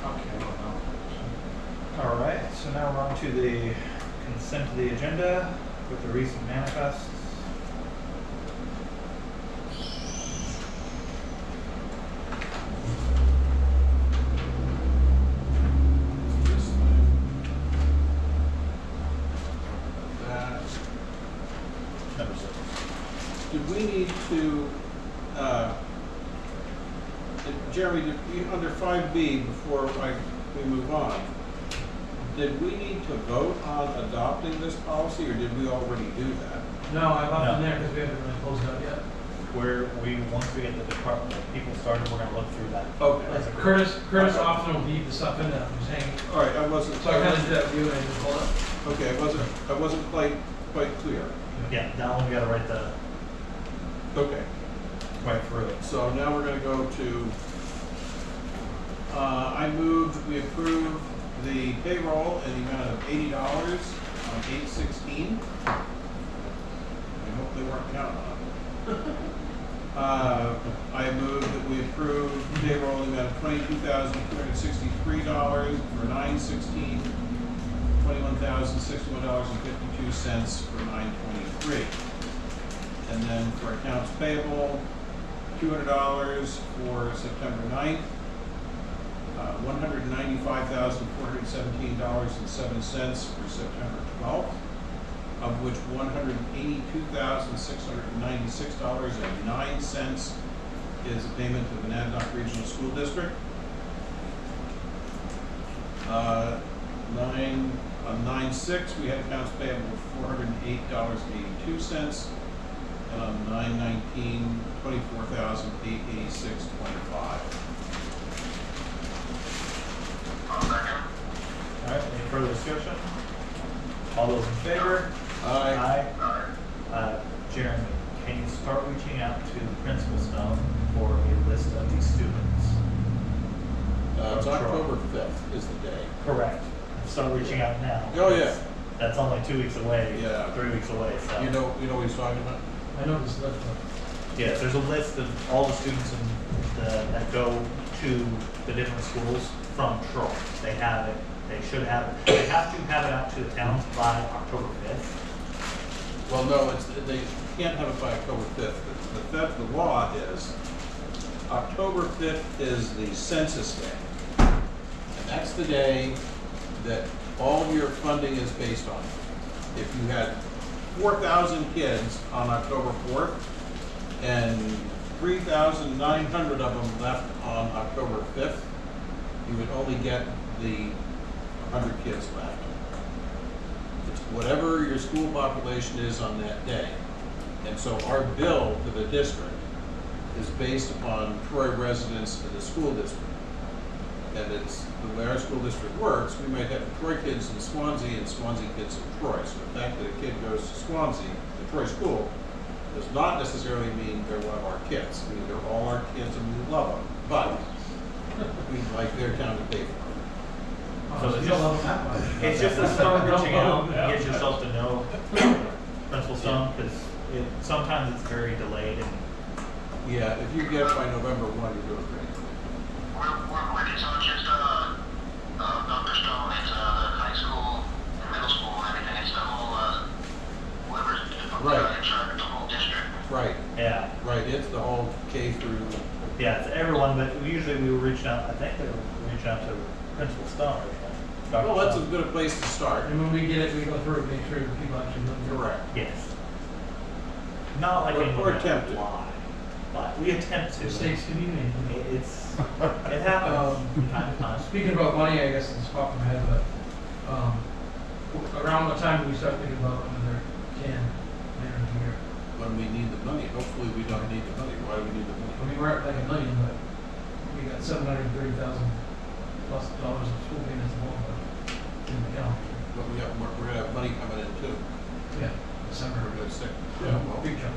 Okay, well, non-public. All right, so now we're on to the consent of the agenda with the recent manifests. This thing. That. Number 6. Did we need to, Jeremy, under 5B, before we move on, did we need to vote on adopting this policy, or did we already do that? No, I left No. them there because we haven't really closed it out yet. Once we get the department, people started, we're gonna look through that. Okay. As a group. Curtis often will leave the stuff in that I'm just hanging. All right, I wasn't. So I kind of did that with you and I just pulled it. Okay, I wasn't quite clear. Yeah, that one we gotta write Okay, right through it. so now we're gonna go to, I moved, we approve the payroll in the amount of $80 on 8/16. I hope they weren't counting on it. I move that we approve payroll in the amount of $22,263 for 9/16, $21,061.52 for 9/23. And then for accounts payable, $200 for September 9th, $195,417.07 for September 12th, of which $182,696.09 is a payment to the Monadnock Regional School District. On 9/6, we had accounts payable of $408.82, and on 9/19, $24,886.25. I'll second. All right, any further discussion? All those in favor? Aye. Jeremy, can you start reaching out to the principal stone for a list of these students? It's Sure. October 5th is the day. Correct. Start reaching out now. Oh, yeah. That's only 2 weeks away. Yeah. 3 weeks away, so. You know what he's talking about? I know this left. Yeah, there's a list of all the students that go to the different schools from Troy. They have it, they should have it, they have to have it out to the towns by October 5th. Well, no, they can't have it by October 5th. The law is, October 5th is the census day. And that's the day that all of your funding is based on. If you had 4,000 kids on October 4th and 3,900 of them left on October 5th, you would only get the 100 kids left. It's whatever your school population is on that day. And so our bill to the district is based upon Troy residents in the school district. And it's the way our school district works, we might have Troy kids in Swansea and Swansea kids in Troy. So the fact that a kid goes to Swansea, the Troy school, does not necessarily mean they're one of our kids. I mean, they're all our kids and we love them, but we'd like their town to pay for them. So So it's you don't love them that much. It's just a start reaching out, Yeah. get yourself to know Principal Stone, because sometimes it's very delayed and Yeah, if you get it by November 1, you're doing great. We're quick, it's not just, Dr. Stone, it's, high school and middle school and everything, it's the whole, whoever's Right. in charge of the whole district. Right, yeah. right, it's the whole K through, Yeah, it's everyone, but usually we were reaching out, I think they were reaching out to Principal Stone originally. Dr. well, that's as Stone. good a place to start. And when we get it, we go through it, make sure that people actually look through it. Correct. Yes. Not like Or anyone that attempt it. lie, but we attempt to. Mistakes can be made. It happens from time to time. Speaking about money, I guess it's popped in my head, but, around what time do we start thinking about another can later in the year? When we need the money, hopefully we don't need the money. Why do we need the I money? mean, we're at like $1 million, but we got $730,000 plus of school payments alone, but in the account. but we're gonna have money coming in too. Yeah, December. We're gonna stick, yeah, well, Big chunk.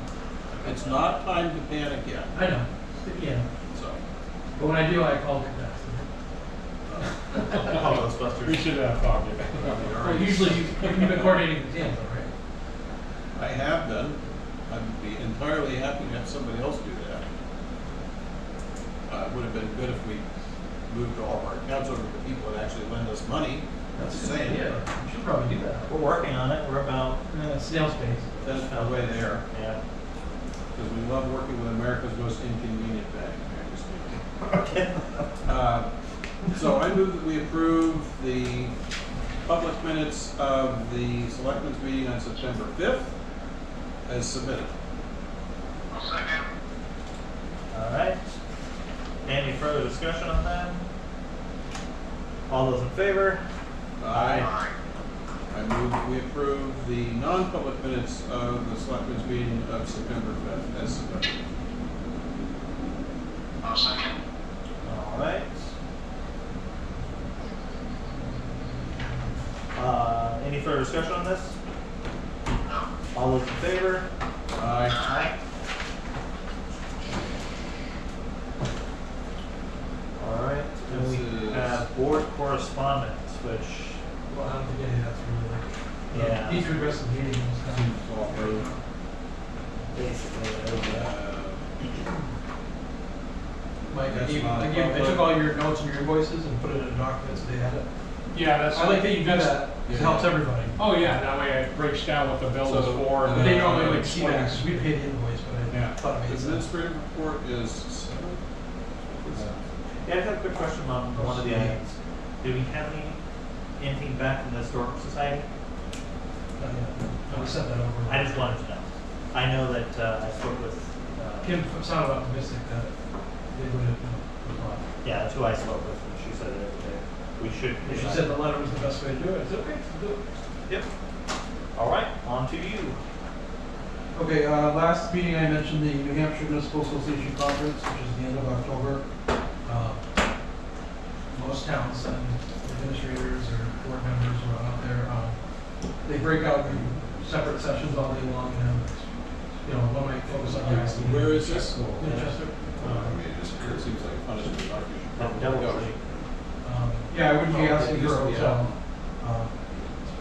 it's not time to panic yet, I know, yeah, so. but when I do, I call it that. All those We busters. should talk about Well, usually you've been coordinating with Dan, though, right? I have been. I'd be entirely happy to have somebody else do that. It would have been good if we moved all of our accounts over to people that actually lend us money. That's Just a good saying. idea. You should probably do that. We're working on it. We're about, Snail's pace. That's our way there, yeah. because we love working with America's most inconvenient bank. Okay. So I move that we approve the public minutes of the selectmen's meeting on September 5th as submitted. I'll second. All right. Any further discussion on that? All those in favor? Aye. I move that we approve the non-public minutes of the selectmen's meeting of September 5th as submitted. I'll second. All right. Any further discussion on this? No. All those in favor? Aye. All right. And This we is- have board correspondence, which, Well, I don't think any of that's really, Yeah. need to address the meeting and stuff. It's all approved. basically, Mike, That's I not took all your notes and your invoices and put it in a document so they had it. Yeah, that's. I like that you do that, Yeah. it helps everybody. Oh, yeah, that way it breaks down what the bill is So, for. and They then normally it like see that, explains. 'cause we pay the invoice, but I Yeah. thought it The made sense. administrative report is 7. yeah, I have a quick question on one of the items. Do we have anything back from the Historical Society? We sent that over. I just wanted to know. I know that I spoke with, Kim sounded optimistic that they would have replied. yeah, that's who I spoke with, and she said that we should. She said the letter was the best way to do it. I said, okay, do it. Yep. All right, on to you. Okay, last meeting I mentioned the New Hampshire Municipal Association Conference, which is the end of October. Most towns and administrators or board members are out there. They break out in separate sessions all day long, and you know, one might focus on the IC. Where is this? Manchester. I mean, it seems like a punishment. You should probably go. Yeah, I wouldn't be asking for a hotel.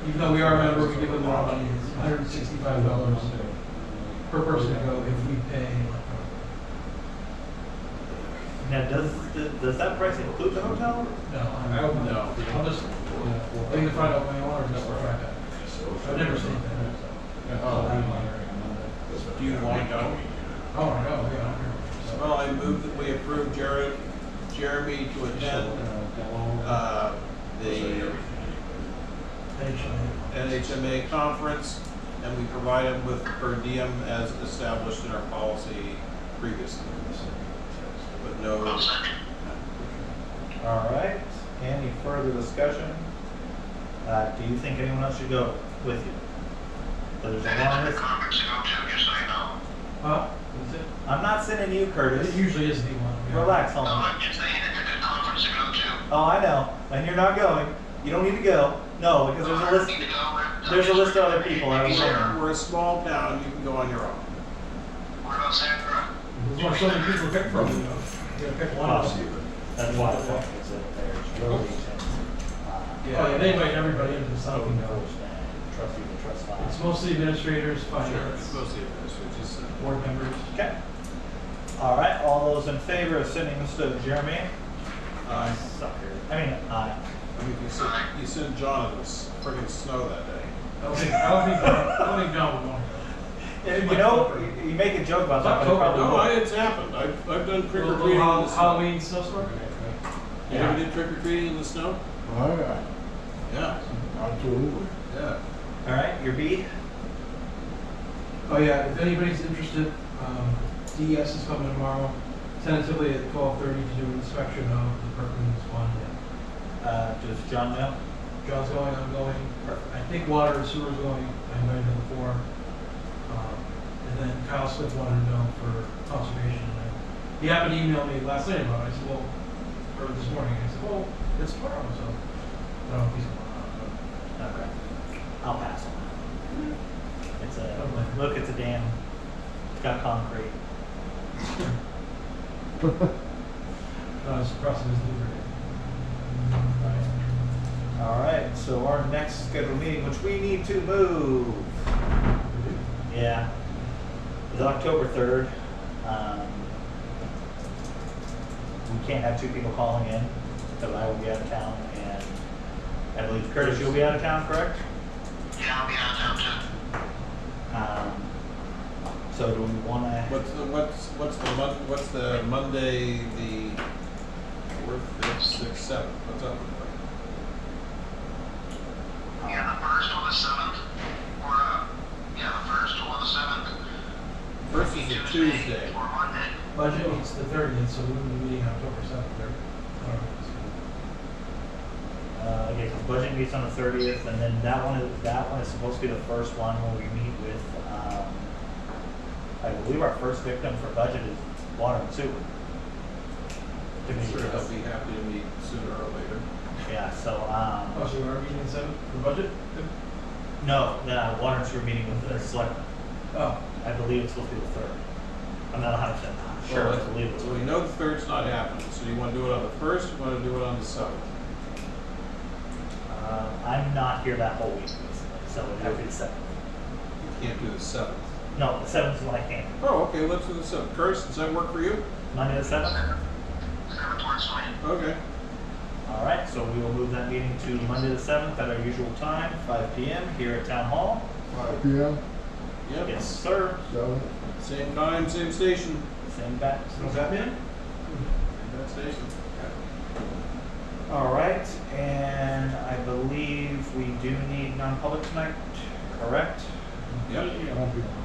Even though we are a member, we give them more money. It's $165 per person to go if we pay. Now, does that price include the hotel? No, I don't know. No. I'll just, I need to find out my owner, just try that. I've never seen that. Do you want to go? Oh, my God, yeah. Well, I move that we approve Jeremy to attend the NHMA conference, and we provide him with per diem as established in our policy previously. But no. I'll second. All right, any further discussion? Do you think anyone else should go with you? There's a And long it's a list. conference to go to, just so you know. Huh? Is it? I'm not sending you, Curtis. It usually is the one. Yeah. Relax, No, homie. I'm just saying it's a good conference to go to. Oh, I know, and you're not going. You don't need to go. No, because there's a list. Need to go. There's a list of other people. I was wondering. We're a small town, you can go on your own. What about Sandra? There's only so many people to pick from, you know. You gotta pick one. Well, that's why the fuck is it there's road agent. Oh, yeah, they invite everybody into something. Trustee to trust fund. It's mostly administrators, Sure, it's finance, mostly this, which is. board members. Okay. All right, all those in favor of sending this to Jeremy? Aye. Sucker. I mean, aye. I mean, you sent John in this friggin' snow that day. I don't think John would want to And, you know, you make a joke about that, but it probably No, will. it's happened. I've done trick go. or treating in the snow. Halloween snowstorm? You ever did trick or treating in the snow? Oh, yeah, Yeah. absolutely. Yeah. All right, your B? Oh, yeah, if anybody's interested, DES is coming tomorrow, tentatively at 12:30 to do an inspection of the Perkins one. Does John know? John's going, I'm going. I think water and sewer's going, I invited him before. And then Kyle Smith wanted to know for conservation. And he happened to email me last night about it. I said, well, or this morning. I said, well, it's tomorrow, so I don't know if he's going on. Okay. I'll pass on that. It's a, look, it's a dam. It's got concrete. It's precedence All right, so our next scheduled meeting, which we need to move. Yeah. It's October 3rd. We can't have two people calling in, because I will be out of town, and I believe Curtis, you'll be out of town, correct? Yeah, I'll be out of town too. So do we want to? What's the Monday, the 4th, 5th, 6th, 7th? What's up? Yeah, the 1st or the 7th, or, yeah, the 1st or the 7th. First is a Tuesday. Or Monday. Budget meets the 30th, so we will be meeting October 7th, right? Okay, because budget meets on the 30th, and then that one is supposed to be the first one where we meet with, I believe our first victim for budget is water and sewer. To meet Sure, with they'll us. be happy to meet sooner or later. Yeah, so, Oh, so we're meeting 7th for budget? no, water and sewer meeting with the selectmen. Oh. I believe it's supposed to be the 3rd. I'm not 100% sure, Well, I believe it's. So we know the 3rd's not happening, so you want to do it on the 1st, you want to do it on the 7th? I'm not here that whole week, basically, so it'd have to be the 7th. You can't do the 7th. No, the 7th is when I can. Oh, okay, let's do the 7th. Curtis, does that work for you? Monday the 7th? 7th works for me. Okay. All right, so we will move that meeting to Monday the 7th at our usual time, 5 p.m. here at Town Hall. 5 p.m., Yep. Yes, sir. 7. Same time, same station. Same back. No Batman? Same station. All right, and I believe we do need non-public tonight, correct? Yep. It won't be long.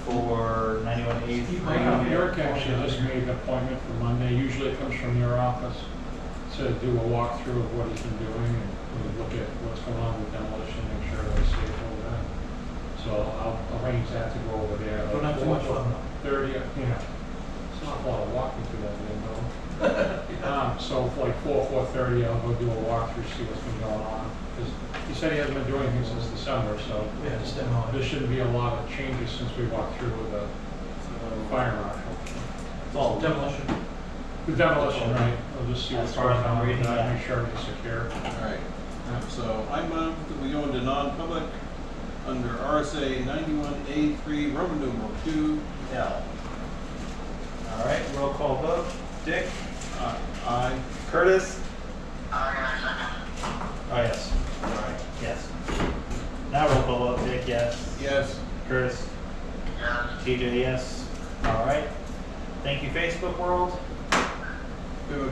For 91A3. Eric actually just made an appointment for Monday. Usually it comes from your office to do a walkthrough of what he's been doing and we'll look at what's going on with demolition, make sure it's safe over there. So I'll arrange that to go over there. Don't have too much fun. 30, yeah. It's not a lot of walking through that window. So for like 4:30, I'll go do a walkthrough, see what's been going on. Because he said he hasn't been doing anything since December, so Yeah, just demo there it. shouldn't be a lot of changes since we walked through with the fire marshal. It's all Demolition. The demolition, right? I'll just see As what's far going as I'm on reading with that, that. make sure it's secure. All right. So I move that we go into non-public under RSA 91A3, Roman numeral 2. L. All right, roll call vote. Dick? Aye. Curtis? Second. Oh, yes. All right, yes. Now roll call vote. Dick, yes. Yes. Curtis? Yes. TJ, yes. All right. Thank you, Facebook world. We have a